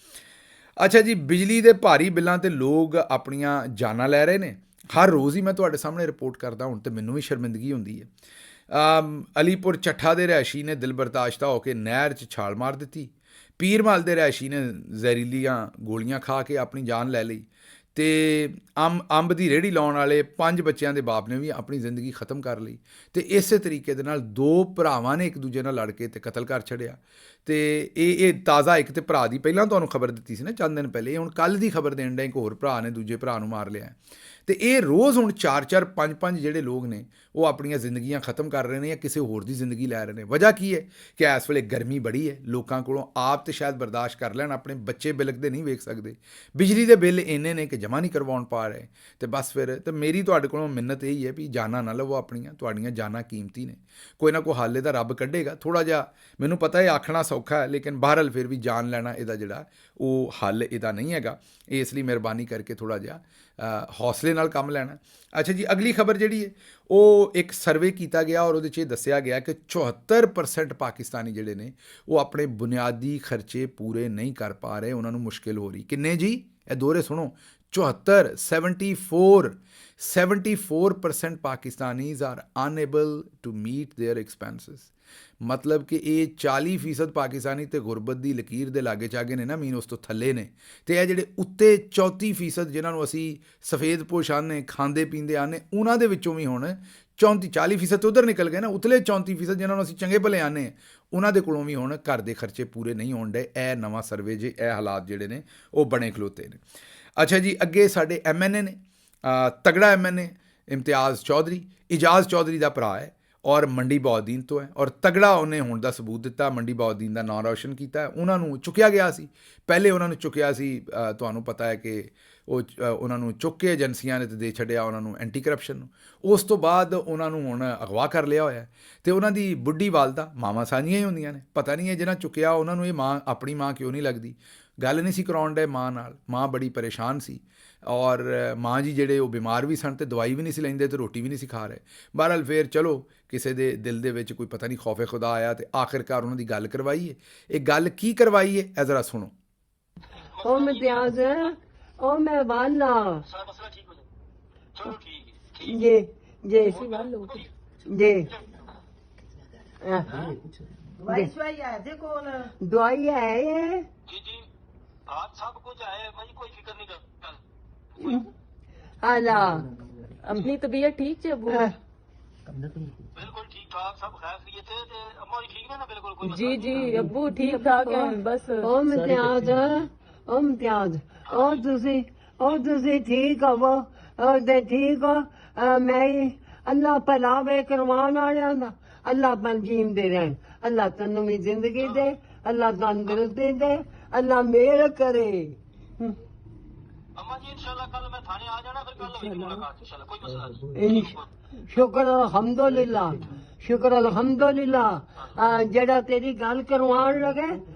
ਅੱਛਾ ਜੀ, ਬਿਜਲੀ ਦੇ ਭਾਰੀ ਬਿੱਲਾਂ ਤੇ ਲੋਕ ਆਪਣੀਆਂ ਜਾਨਾਂ ਲੈ ਰਹੇ ਨੇ। ਹਰ ਰੋਜ਼ ਹੀ ਮੈਂ ਤੁਹਾਡੇ ਸਾਹਮਣੇ ਰਿਪੋਰਟ ਕਰਦਾ, ਹੁਣ ਤੇ ਮੈਨੂੰ ਵੀ ਸ਼ਰਮਿੰਦਗੀ ਹੁੰਦੀ ਹੈ। ਅਲੀਪੁਰ ਚੱਠਾ ਦੇ ਰਿਹਾਇਸ਼ੀ ਨੇ ਦਿਲ ਬਰਦਾਸ਼ਤਾ ਹੋ ਕੇ ਨਹਿਰ 'ਚ ਛਾਲ ਮਾਰ ਦਿੱਤੀ। ਪੀਰਮਲ ਦੇ ਰਿਹਾਇਸ਼ੀ ਨੇ ਜ਼ਹਿਰੀਲੀਆਂ ਗੋਲੀਆਂ ਖਾ ਕੇ ਆਪਣੀ ਜਾਨ ਲੈ ਲਈ, ਤੇ ਅੰਬ ਦੀ ਰੇਹੜੀ ਲਾਉਣ ਵਾਲੇ 5 ਬੱਚਿਆਂ ਦੇ ਬਾਪ ਨੇ ਵੀ ਆਪਣੀ ਜ਼ਿੰਦਗੀ ਖਤਮ ਕਰ ਲਈ। ਤੇ ਇਸੇ ਤਰੀਕੇ ਦੇ ਨਾਲ 2 ਭਰਾਵਾਂ ਨੇ ਇੱਕ ਦੂਜੇ ਨਾਲ ਲੜ ਕੇ ਤੇ ਕਤਲ ਕਰ ਛੱਡਿਆ। ਤੇ ਇਹ ਤਾਜ਼ਾ ਇੱਕ ਤੇ ਭਰਾ ਦੀ ਪਹਿਲਾਂ ਤੁਹਾਨੂੰ ਖਬਰ ਦਿੱਤੀ ਸੀ ਨਾ ਚੰਦ ਦਿਨ ਪਹਿਲੇ, ਹੁਣ ਕੱਲ੍ਹ ਦੀ ਖਬਰ ਦੇਣ ਦਾ ਇੱਕ ਹੋਰ ਭਰਾ ਨੇ ਦੂਜੇ ਭਰਾ ਨੂੰ ਮਾਰ ਲਿਆ। ਤੇ ਇਹ ਰੋਜ਼ ਹੁਣ 4-4 5-5 ਜਿਹੜੇ ਲੋਕ ਨੇ ਉਹ ਆਪਣੀਆਂ ਜ਼ਿੰਦਗੀਆਂ ਖਤਮ ਕਰ ਰਹੇ ਨੇ ਜਾਂ ਕਿਸੇ ਹੋਰ ਦੀ ਜ਼ਿੰਦਗੀ ਲੈ ਰਹੇ ਨੇ। ਵਜ੍ਹਾ ਕੀ ਹੈ ਕਿ ਇਸ ਵੇਲੇ ਗਰਮੀ ਬੜੀ ਹੈ, ਲੋਕਾਂ ਕੋਲੋਂ ਆਪ ਤੇ ਸ਼ਾਇਦ ਬਰਦਾਸ਼ਤ ਕਰ ਲੈਣ, ਆਪਣੇ ਬੱਚੇ ਬਿਲਕਦੇ ਨਹੀਂ ਵੇਖ ਸਕਦੇ, ਬਿਜਲੀ ਦੇ ਬਿੱਲ ਇੰਨੇ ਨੇ ਕਿ ਜਮ੍ਹਾਂ ਨਹੀਂ ਕਰਵਾਉਣ ਪਾ ਰਹੇ, ਤੇ ਬਸ ਫਿਰ ਤੇ ਮੇਰੀ ਤੁਹਾਡੇ ਕੋਲੋਂ ਮਿੰਨਤ ਇਹੀ ਹੈ ਵੀ ਜਾਨਾਂ ਨਾ ਲਵੋ ਆਪਣੀਆਂ, ਤੁਹਾਡੀਆਂ ਜਾਨਾਂ ਕੀਮਤੀ ਨੇ, ਕੋਈ ਨਾ ਕੋਈ ਹੱਲ ਇਹਦਾ ਰੱਬ ਕੱਢੇਗਾ। ਥੋੜ੍ਹਾ ਜਿਹਾ ਮੈਨੂੰ ਪਤਾ ਹੈ ਆਖਣਾ ਸੌਖਾ ਹੈ, ਲੇਕਿਨ ਬਹਰਹਾਲ ਫਿਰ ਵੀ ਜਾਨ ਲੈਣਾ ਇਹਦਾ ਜਿਹੜਾ ਉਹ ਹੱਲ ਇਹਦਾ ਨਹੀਂ ਹੈਗਾ। ਇਸ ਲਈ ਮਿਹਰਬਾਨੀ ਕਰਕੇ ਥੋੜ੍ਹਾ ਜਿਹਾ ਹੌਸਲੇ ਨਾਲ ਕੰਮ ਲੈਣਾ। ਅੱਛਾ ਜੀ, ਅਗਲੀ ਖਬਰ ਜਿਹੜੀ ਹੈ ਉਹ ਇੱਕ ਸਰਵੇ ਕੀਤਾ ਗਿਆ ਔਰ ਉਹਦੇ 'ਚ ਇਹ ਦੱਸਿਆ ਗਿਆ ਕਿ 74% ਪਾਕਿਸਤਾਨੀ ਜਿਹੜੇ ਨੇ ਉਹ ਆਪਣੇ ਬੁਨਿਆਦੀ ਖਰਚੇ ਪੂਰੇ ਨਹੀਂ ਕਰ ਪਾ ਰਹੇ, ਉਹਨਾਂ ਨੂੰ ਮੁਸ਼ਕਿਲ ਹੋ ਰਹੀ। ਕਿੰਨੇ ਜੀ? ਇਹ ਦੋਹਰੇ ਸੁਣੋ, 74% Pakistanis are unable to meet their expenses. ਮਤਲਬ ਕਿ ਇਹ 40% ਪਾਕਿਸਤਾਨੀ ਤੇ ਗੁਰਬਤ ਦੀ ਲਕੀਰ ਦੇ ਲਾਗੇ ਚਾਗੇ ਨੇ ਨਾ, ਮੀਨ ਉਸ ਤੋਂ ਥੱਲੇ ਨੇ। ਤੇ ਇਹ ਜਿਹੜੇ ਉੱਤੇ 34% ਜਿਨ੍ਹਾਂ ਨੂੰ ਅਸੀਂ ਸਫੇਦ ਪੋਸ਼ ਆਨੇ, ਖਾਂਦੇ ਪੀਂਦੇ ਆਨੇ, ਉਹਨਾਂ ਦੇ ਵਿੱਚੋਂ ਵੀ ਹੁਣ 40% ਉਧਰ ਨਿਕਲ ਗਏ ਨਾ, ਉਤਲੇ 34% ਜਿਨ੍ਹਾਂ ਨੂੰ ਅਸੀਂ ਚੰਗੇ ਭਲੇ ਆਨੇ, ਉਹਨਾਂ ਦੇ ਕੋਲੋਂ ਵੀ ਹੁਣ ਘਰ ਦੇ ਖਰਚੇ ਪੂਰੇ ਨਹੀਂ ਹੋਣ ਡੇ। ਇਹ ਨਵਾਂ ਸਰਵੇ ਜੇ, ਇਹ ਹਾਲਾਤ ਜਿਹੜੇ ਨੇ ਉਹ ਬਣੇ ਖਲੋਤੇ ਨੇ। ਅੱਛਾ ਜੀ, ਅੱਗੇ ਸਾਡੇ MNA ਨੇ, ਤਗੜਾ MNA ਇਮਤਿਆਜ਼ ਚੌਧਰੀ, ਇਜਾਜ਼ ਚੌਧਰੀ ਦਾ ਭਰਾ ਹੈ ਔਰ ਮੰਡੀ ਬਹਾਉਦੀਨ ਤੋਂ ਹੈ, ਔਰ ਤਗੜਾ ਉਹਨੇ ਹੁਣ ਦਾ ਸਬੂਤ ਦਿੱਤਾ, ਮੰਡੀ ਬਹਾਉਦੀਨ ਦਾ ਨਾਂ ਰੌਸ਼ਨ ਕੀਤਾ। ਉਹਨਾਂ ਨੂੰ ਚੁੱਕਿਆ ਗਿਆ ਸੀ, ਪਹਿਲੇ ਉਹਨਾਂ ਨੂੰ ਚੁੱਕਿਆ ਸੀ, ਤੁਹਾਨੂੰ ਪਤਾ ਹੈ ਕਿ ਉਹਨਾਂ ਨੂੰ ਚੁੱਕ ਕੇ ਏਜੰਸੀਆਂ ਨੇ ਤੇ ਦੇ ਛੱਡਿਆ ਉਹਨਾਂ ਨੂੰ ਐਂਟੀ ਕਰਪਸ਼ਨ ਨੂੰ। ਉਸ ਤੋਂ ਬਾਅਦ ਉਹਨਾਂ ਨੂੰ ਹੁਣ ਅਗਵਾ ਕਰ ਲਿਆ ਹੋਇਆ, ਤੇ ਉਹਨਾਂ ਦੀ ਬੁੱਢੀ ਵਾਲਦਾ, ਮਾਵਾਂ ਸਾਂਝੀਆਂ ਹੀ ਹੁੰਦੀਆਂ ਨੇ, ਪਤਾ ਨਹੀਂ ਹੈ ਜਿਹਨਾਂ ਚੁੱਕਿਆ ਉਹਨਾਂ ਨੂੰ ਇਹ ਮਾਂ ਆਪਣੀ ਮਾਂ ਕਿਉਂ ਨਹੀਂ ਲੱਗਦੀ। ਗੱਲ ਨਹੀਂ ਸੀ ਕਰਾਉਣ ਡੇ ਮਾਂ ਨਾਲ। ਮਾਂ ਬੜੀ ਪਰੇਸ਼ਾਨ ਸੀ ਔਰ ਮਾਂ ਜੀ ਜਿਹੜੇ ਉਹ ਬਿਮਾਰ ਵੀ ਸਨ ਤੇ ਦਵਾਈ ਵੀ ਨਹੀਂ ਸੀ ਲੈਂਦੇ ਤੇ ਰੋਟੀ ਵੀ ਨਹੀਂ ਸੀ ਖਾ ਰਹੇ। ਬਹਰਹਾਲ ਫਿਰ ਚਲੋ ਕਿਸੇ ਦੇ ਦਿਲ ਦੇ ਵਿੱਚ ਕੋਈ ਪਤਾ ਨਹੀਂ ਖੌਫੇ ਖੁਦਾ ਆਇਆ ਤੇ ਆਖਿਰਕਾਰ ਉਹਨਾਂ ਦੀ ਗੱਲ ਕਰਵਾਈਏ। ਇਹ ਗੱਲ ਕੀ ਕਰਵਾਈਏ ਇਹ ਜ਼ਰਾ ਸੁਣੋ। ओ मैं प्याज है ओ मैं वाला जी जी जी दवाई है ये जी जी आज सब कुछ है भाई, कोई फिक्र नहीं कर। आला अपनी तबीयत ठीक है अबू? बिल्कुल ठीक ठाक सब खैरियत है। ते अम्मा जी ठीक है ना? बिल्कुल कोई जी जी अबू ठीक ठाक है बस। ओ मैं प्याज ओ मैं प्याज ओ तुसी ठीक हो ते ठीक हो मैं अल्लाह भलावे करवान वालियां दा अल्लाह पंजीम दे रहन, अल्लाह तन्नू भी जिंदगी दे, अल्लाह तंदुरुस्ती दे, अल्लाह मेहर करे। अम्मा जी इंशाल्लाह कल मैं थाने आ जाना, फिर कल होगी मुलाकात इंशाल्लाह, कोई मसला नहीं। शुक्र अल्हम्दुलिल्लाह, शुक्र अल्हम्दुलिल्लाह। जेड़ा तेरी गल करवान लगे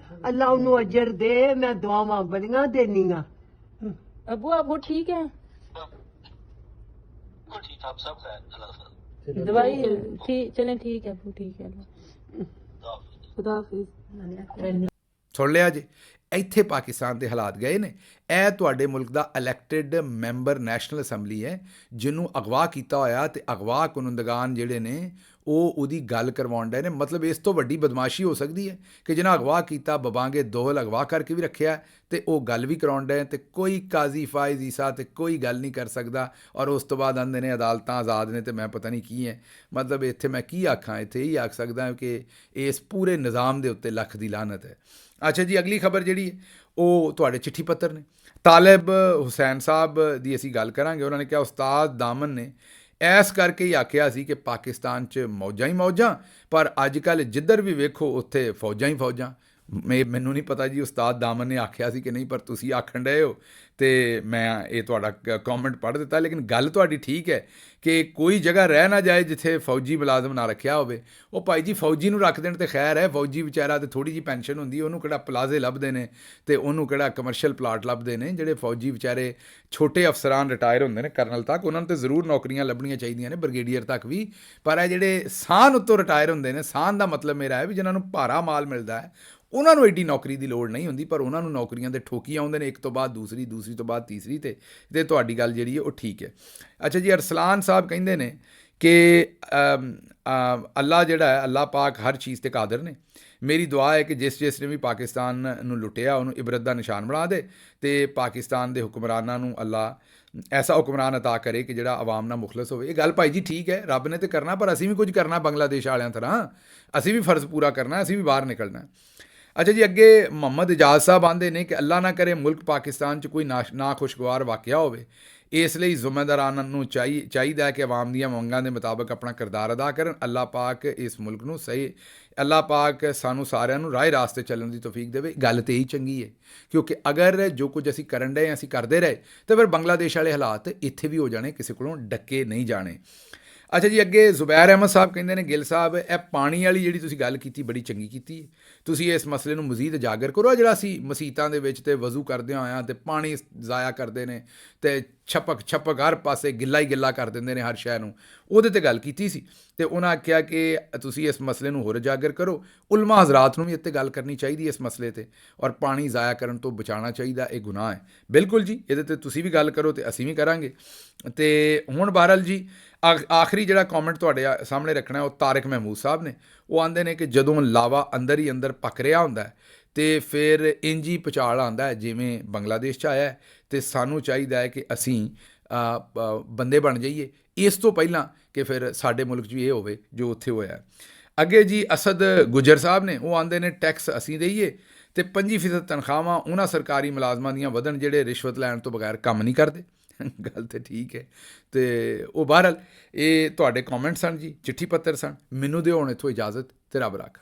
अल्लाह उन्नू अजर दे, मैं दुआवां बड़ियां देनियां। अबू आप वो ठीक है? बिल्कुल ठीक ठाक सब खैर अल्लाह का। दवाई ठीक चलें ठीक है अबू ठीक है। खुदा हाफिज। ਸੁਣ ਲਿਆ ਜੀ, ਇੱਥੇ ਪਾਕਿਸਤਾਨ ਦੇ ਹਾਲਾਤ ਗਏ ਨੇ। ਇਹ ਤੁਹਾਡੇ ਮੁਲਕ ਦਾ ਇਲੈਕਟਿਡ ਮੈਂਬਰ ਨੈਸ਼ਨਲ ਅਸੈਂਬਲੀ ਹੈ ਜਿਹਨੂੰ ਅਗਵਾ ਕੀਤਾ ਹੋਇਆ ਤੇ ਅਗਵਾ ਕੁਨੰਦਗਾਨ ਜਿਹੜੇ ਨੇ ਉਹ ਉਹਦੀ ਗੱਲ ਕਰਵਾਉਣ ਡਏ ਨੇ। ਮਤਲਬ ਇਸ ਤੋਂ ਵੱਡੀ ਬਦਮਾਸ਼ੀ ਹੋ ਸਕਦੀ ਹੈ ਕਿ ਜਿਹਨਾਂ ਅਗਵਾ ਕੀਤਾ ਬਬਾਂਗੇ ਦੋਹਲ ਅਗਵਾ ਕਰਕੇ ਵੀ ਰੱਖਿਆ ਤੇ ਉਹ ਗੱਲ ਵੀ ਕਰਾਉਣ ਡਏ ਤੇ ਕੋਈ ਕਾਜ਼ੀ ਫਾਇਜ਼ ਈਸਾ ਤੇ ਕੋਈ ਗੱਲ ਨਹੀਂ ਕਰ ਸਕਦਾ। ਔਰ ਉਸ ਤੋਂ ਬਾਅਦ ਆਉਂਦੇ ਨੇ ਅਦਾਲਤਾਂ ਆਜ਼ਾਦ ਨੇ ਤੇ ਮੈਂ ਪਤਾ ਨਹੀਂ ਕੀ ਹੈ। ਮਤਲਬ ਇੱਥੇ ਮੈਂ ਕੀ ਆਖਾਂ, ਇੱਥੇ ਹੀ ਆਖ ਸਕਦਾ ਕਿ ਇਸ ਪੂਰੇ ਨਿਜ਼ਾਮ ਦੇ ਉੱਤੇ ਲੱਖ ਦੀ ਲਾਹਨਤ ਹੈ। ਅੱਛਾ ਜੀ, ਅਗਲੀ ਖਬਰ ਜਿਹੜੀ ਹੈ ਉਹ ਤੁਹਾਡੇ ਚਿੱਠੀ ਪੱਤਰ ਨੇ। ਤਾਲਿਬ ਹੁਸੈਨ ਸਾਹਿਬ ਦੀ ਅਸੀਂ ਗੱਲ ਕਰਾਂਗੇ। ਉਹਨਾਂ ਨੇ ਕਿਹਾ ਉਸਤਾਦ ਦਾਮਨ ਨੇ ਐਸ ਕਰਕੇ ਹੀ ਆਖਿਆ ਸੀ ਕਿ ਪਾਕਿਸਤਾਨ 'ਚ ਮੌਜਾਂ ਹੀ ਮੌਜਾਂ, ਪਰ ਅੱਜ ਕੱਲ੍ਹ ਜਿੱਧਰ ਵੀ ਵੇਖੋ ਉੱਥੇ ਫੌਜਾਂ ਹੀ ਫੌਜਾਂ। ਮੈਨੂੰ ਨਹੀਂ ਪਤਾ ਜੀ ਉਸਤਾਦ ਦਾਮਨ ਨੇ ਆਖਿਆ ਸੀ ਕਿ ਨਹੀਂ, ਪਰ ਤੁਸੀਂ ਆਖਣ ਡਏ ਹੋ ਤੇ ਮੈਂ ਇਹ ਤੁਹਾਡਾ ਕਮੈਂਟ ਪੜ੍ਹ ਦਿੱਤਾ। ਲੇਕਿਨ ਗੱਲ ਤੁਹਾਡੀ ਠੀਕ ਹੈ ਕਿ ਕੋਈ ਜਗ੍ਹਾ ਰਹਿ ਨਾ ਜਾਏ ਜਿੱਥੇ ਫੌਜੀ ਮੁਲਾਜ਼ਮ ਨਾ ਰੱਖਿਆ ਹੋਵੇ। ਉਹ ਭਾਈ ਜੀ ਫੌਜੀ ਨੂੰ ਰੱਖ ਦੇਣ ਤੇ ਖੈਰ ਹੈ, ਫੌਜੀ ਵਿਚਾਰਾ ਤੇ ਥੋੜ੍ਹੀ ਜਿਹੀ ਪੈਨਸ਼ਨ ਹੁੰਦੀ, ਉਹਨੂੰ ਕਿਹੜਾ ਪਲਾਜ਼ੇ ਲੱਭਦੇ ਨੇ ਤੇ ਉਹਨੂੰ ਕਿਹੜਾ ਕਮਰਸ਼ੀਅਲ ਪਲਾਟ ਲੱਭਦੇ ਨੇ। ਜਿਹੜੇ ਫੌਜੀ ਵਿਚਾਰੇ ਛੋਟੇ ਅਫਸਰਾਨ ਰਿਟਾਇਰ ਹੁੰਦੇ ਨੇ ਕਰਨਲ ਤੱਕ, ਉਹਨਾਂ ਨੂੰ ਤਾਂ ਜ਼ਰੂਰ ਨੌਕਰੀਆਂ ਲੱਭਣੀਆਂ ਚਾਹੀਦੀਆਂ ਨੇ, ਬ੍ਰਿਗੇਡੀਅਰ ਤੱਕ ਵੀ। ਪਰ ਇਹ ਜਿਹੜੇ ਸਾਨ ਉੱਤੋਂ ਰਿਟਾਇਰ ਹੁੰਦੇ ਨੇ, ਸਾਨ ਦਾ ਮਤਲਬ ਮੇਰਾ ਹੈ ਵੀ ਜਿਹਨਾਂ ਨੂੰ ਭਾਰਾ ਮਾਲ ਮਿਲਦਾ ਹੈ, ਉਹਨਾਂ ਨੂੰ ਐਡੀ ਨੌਕਰੀ ਦੀ ਲੋੜ ਨਹੀਂ ਹੁੰਦੀ, ਪਰ ਉਹਨਾਂ ਨੂੰ ਨੌਕਰੀਆਂ ਦੇ ਠੋਕੀ ਆਉਂਦੇ ਨੇ, ਇੱਕ ਤੋਂ ਬਾਅਦ ਦੂਸਰੀ, ਦੂਸਰੀ ਤੋਂ ਬਾਅਦ ਤੀਸਰੀ। ਤੇ ਤੁਹਾਡੀ ਗੱਲ ਜਿਹੜੀ ਹੈ ਉਹ ਠੀਕ ਹੈ। ਅੱਛਾ ਜੀ, ਅਰਸਲਾਨ ਸਾਹਿਬ ਕਹਿੰਦੇ ਨੇ ਕਿ ਅੱਲਾ ਜਿਹੜਾ ਹੈ, ਅੱਲਾ ਪਾਕ ਹਰ ਚੀਜ਼ 'ਤੇ ਕਾਦਰ ਨੇ। ਮੇਰੀ ਦੁਆ ਹੈ ਕਿ ਜਿਸ ਨੇ ਵੀ ਪਾਕਿਸਤਾਨ ਨੂੰ ਲੁੱਟਿਆ ਉਹਨੂੰ ਇਬਰਤ ਦਾ ਨਿਸ਼ਾਨ ਬਣਾ ਦੇ ਤੇ ਪਾਕਿਸਤਾਨ ਦੇ ਹੁਕਮਰਾਨਾਂ ਨੂੰ ਅੱਲਾ ਐਸਾ ਹੁਕਮਰਾਨ ਅਤਾ ਕਰੇ ਕਿ ਜਿਹੜਾ ਆਵਾਮ ਨਾਲ ਮੁਖਲਸ ਹੋਵੇ। ਇਹ ਗੱਲ ਭਾਈ ਜੀ ਠੀਕ ਹੈ, ਰੱਬ ਨੇ ਤੇ ਕਰਨਾ, ਪਰ ਅਸੀਂ ਵੀ ਕੁਝ ਕਰਨਾ ਬੰਗਲਾਦੇਸ਼ ਵਾਲਿਆਂ ਤਰ੍ਹਾਂ। ਅਸੀਂ ਵੀ ਫਰਜ਼ ਪੂਰਾ ਕਰਨਾ, ਅਸੀਂ ਵੀ ਬਾਹਰ ਨਿਕਲਣਾ। ਅੱਛਾ ਜੀ, ਅੱਗੇ ਮੁਹੰਮਦ ਇਜਾਜ਼ ਸਾਹਿਬ ਆਉਂਦੇ ਨੇ ਕਿ ਅੱਲਾ ਨਾ ਕਰੇ ਮੁਲਕ ਪਾਕਿਸਤਾਨ 'ਚ ਕੋਈ ਨਾ ਖੁਸ਼ਗਵਾਰ ਵਾਕਿਆ ਹੋਵੇ। ਇਸ ਲਈ ਜ਼ਿੰਮੇਦਾਰਾਂ ਨੂੰ ਚਾਹੀਦਾ ਹੈ ਕਿ ਆਵਾਮ ਦੀਆਂ ਮੰਗਾਂ ਦੇ ਮੁਤਾਬਕ ਆਪਣਾ ਕਿਰਦਾਰ ਅਦਾ ਕਰਨ। ਅੱਲਾ ਪਾਕ ਇਸ ਮੁਲਕ ਨੂੰ ਅੱਲਾ ਪਾਕ ਸਾਨੂੰ ਸਾਰਿਆਂ ਨੂੰ ਰਾਹ ਰਾਸਤੇ ਚੱਲਣ ਦੀ ਤੌਫੀਕ ਦੇਵੇ। ਗੱਲ ਤੇ ਹੀ ਚੰਗੀ ਹੈ, ਕਿਉਂਕਿ ਅਗਰ ਜੋ ਕੁਝ ਅਸੀਂ ਕਰਨ ਡਏ ਅਸੀਂ ਕਰਦੇ ਰਹੇ ਤਾਂ ਫਿਰ ਬੰਗਲਾਦੇਸ਼ ਵਾਲੇ ਹਾਲਾਤ ਇੱਥੇ ਵੀ ਹੋ ਜਾਣੇ, ਕਿਸੇ ਕੋਲੋਂ ਡੱਕੇ ਨਹੀਂ ਜਾਣੇ। ਅੱਛਾ ਜੀ, ਅੱਗੇ ਜ਼ੁਬੈਰ ਅਹਿਮਦ ਸਾਹਿਬ ਕਹਿੰਦੇ ਨੇ ਗਿੱਲ ਸਾਹਿਬ ਇਹ ਪਾਣੀ ਵਾਲੀ ਜਿਹੜੀ ਤੁਸੀਂ ਗੱਲ ਕੀਤੀ ਬੜੀ ਚੰਗੀ ਕੀਤੀ ਹੈ। ਤੁਸੀਂ ਇਸ ਮਸਲੇ ਨੂੰ ਮਜ਼ੀਦ ਉਜਾਗਰ ਕਰੋ। ਜਿਹੜਾ ਅਸੀਂ ਮਸੀਤਾਂ ਦੇ ਵਿੱਚ ਤੇ ਵਜ਼ੂ ਕਰਦੇ ਹੋਇਆਂ ਤੇ ਪਾਣੀ ਜ਼ਾਇਆ ਕਰਦੇ ਨੇ ਤੇ ਛਪਕ ਹਰ ਪਾਸੇ ਗਿੱਲਾ ਹੀ ਗਿੱਲਾ ਕਰ ਦਿੰਦੇ ਨੇ ਹਰ ਸ਼ੈ ਨੂੰ, ਉਹਦੇ 'ਤੇ ਗੱਲ ਕੀਤੀ ਸੀ ਤੇ ਉਹਨਾਂ ਆਖਿਆ ਕਿ ਤੁਸੀਂ ਇਸ ਮਸਲੇ ਨੂੰ ਹੋਰ ਉਜਾਗਰ ਕਰੋ। ਉਲਮਾ ਹਜ਼ਰਾਤ ਨੂੰ ਵੀ ਇੱਥੇ ਗੱਲ ਕਰਨੀ ਚਾਹੀਦੀ ਇਸ ਮਸਲੇ 'ਤੇ ਔਰ ਪਾਣੀ ਜ਼ਾਇਆ ਕਰਨ ਤੋਂ ਬਚਾਉਣਾ ਚਾਹੀਦਾ, ਇਹ ਗੁਨਾਹ ਹੈ। ਬਿਲਕੁਲ ਜੀ, ਇਹਦੇ 'ਤੇ ਤੁਸੀਂ ਵੀ ਗੱਲ ਕਰੋ ਤੇ ਅਸੀਂ ਵੀ ਕਰਾਂਗੇ। ਤੇ ਹੁਣ ਬਹਰਹਾਲ ਜੀ ਆਖਰੀ ਜਿਹੜਾ ਕਮੈਂਟ ਤੁਹਾਡੇ ਸਾਹਮਣੇ ਰੱਖਣਾ ਉਹ ਤਾਰਿਕ ਮਹਿਮੂਦ ਸਾਹਿਬ ਨੇ। ਉਹ ਆਉਂਦੇ ਨੇ ਕਿ ਜਦੋਂ ਲਾਵਾ ਅੰਦਰ ਹੀ ਅੰਦਰ ਪੱਕ ਰਿਹਾ ਹੁੰਦਾ ਤੇ ਫਿਰ ਇੰਝ ਹੀ ਭੁਚਾਲ ਆਉਂਦਾ ਜਿਵੇਂ ਬੰਗਲਾਦੇਸ਼ 'ਚ ਆਇਆ, ਤੇ ਸਾਨੂੰ ਚਾਹੀਦਾ ਹੈ ਕਿ ਅਸੀਂ ਬੰਦੇ ਬਣ ਜਾਈਏ ਇਸ ਤੋਂ ਪਹਿਲਾਂ ਕਿ ਫਿਰ ਸਾਡੇ ਮੁਲਕ 'ਚ ਵੀ ਇਹ ਹੋਵੇ ਜੋ ਉੱਥੇ ਹੋਇਆ। ਅੱਗੇ ਜੀ ਅਸਦ ਗੁਜਰ ਸਾਹਿਬ ਨੇ, ਉਹ ਆਉਂਦੇ ਨੇ ਟੈਕਸ ਅਸੀਂ ਦੇਈਏ ਤੇ 25% ਤਨਖਾਹਾਂ ਉਹਨਾਂ ਸਰਕਾਰੀ ਮੁਲਾਜ਼ਮਾਂ ਦੀਆਂ ਵਧਣ ਜਿਹੜੇ ਰਿਸ਼ਵਤ ਲੈਣ ਤੋਂ ਬਗੈਰ ਕੰਮ ਨਹੀਂ ਕਰਦੇ। ਗੱਲ ਤਾਂ ਠੀਕ ਹੈ। ਤੇ ਉਹ ਬਹਰਹਾਲ ਇਹ ਤੁਹਾਡੇ ਕਮੈਂਟ ਸਨ ਜੀ, ਚਿੱਠੀ ਪੱਤਰ ਸਨ। ਮੈਨੂੰ ਦਿਓ ਹੁਣ ਇੱਥੋਂ ਇਜਾਜ਼ਤ ਤੇ ਰੱਬ ਰੱਖ।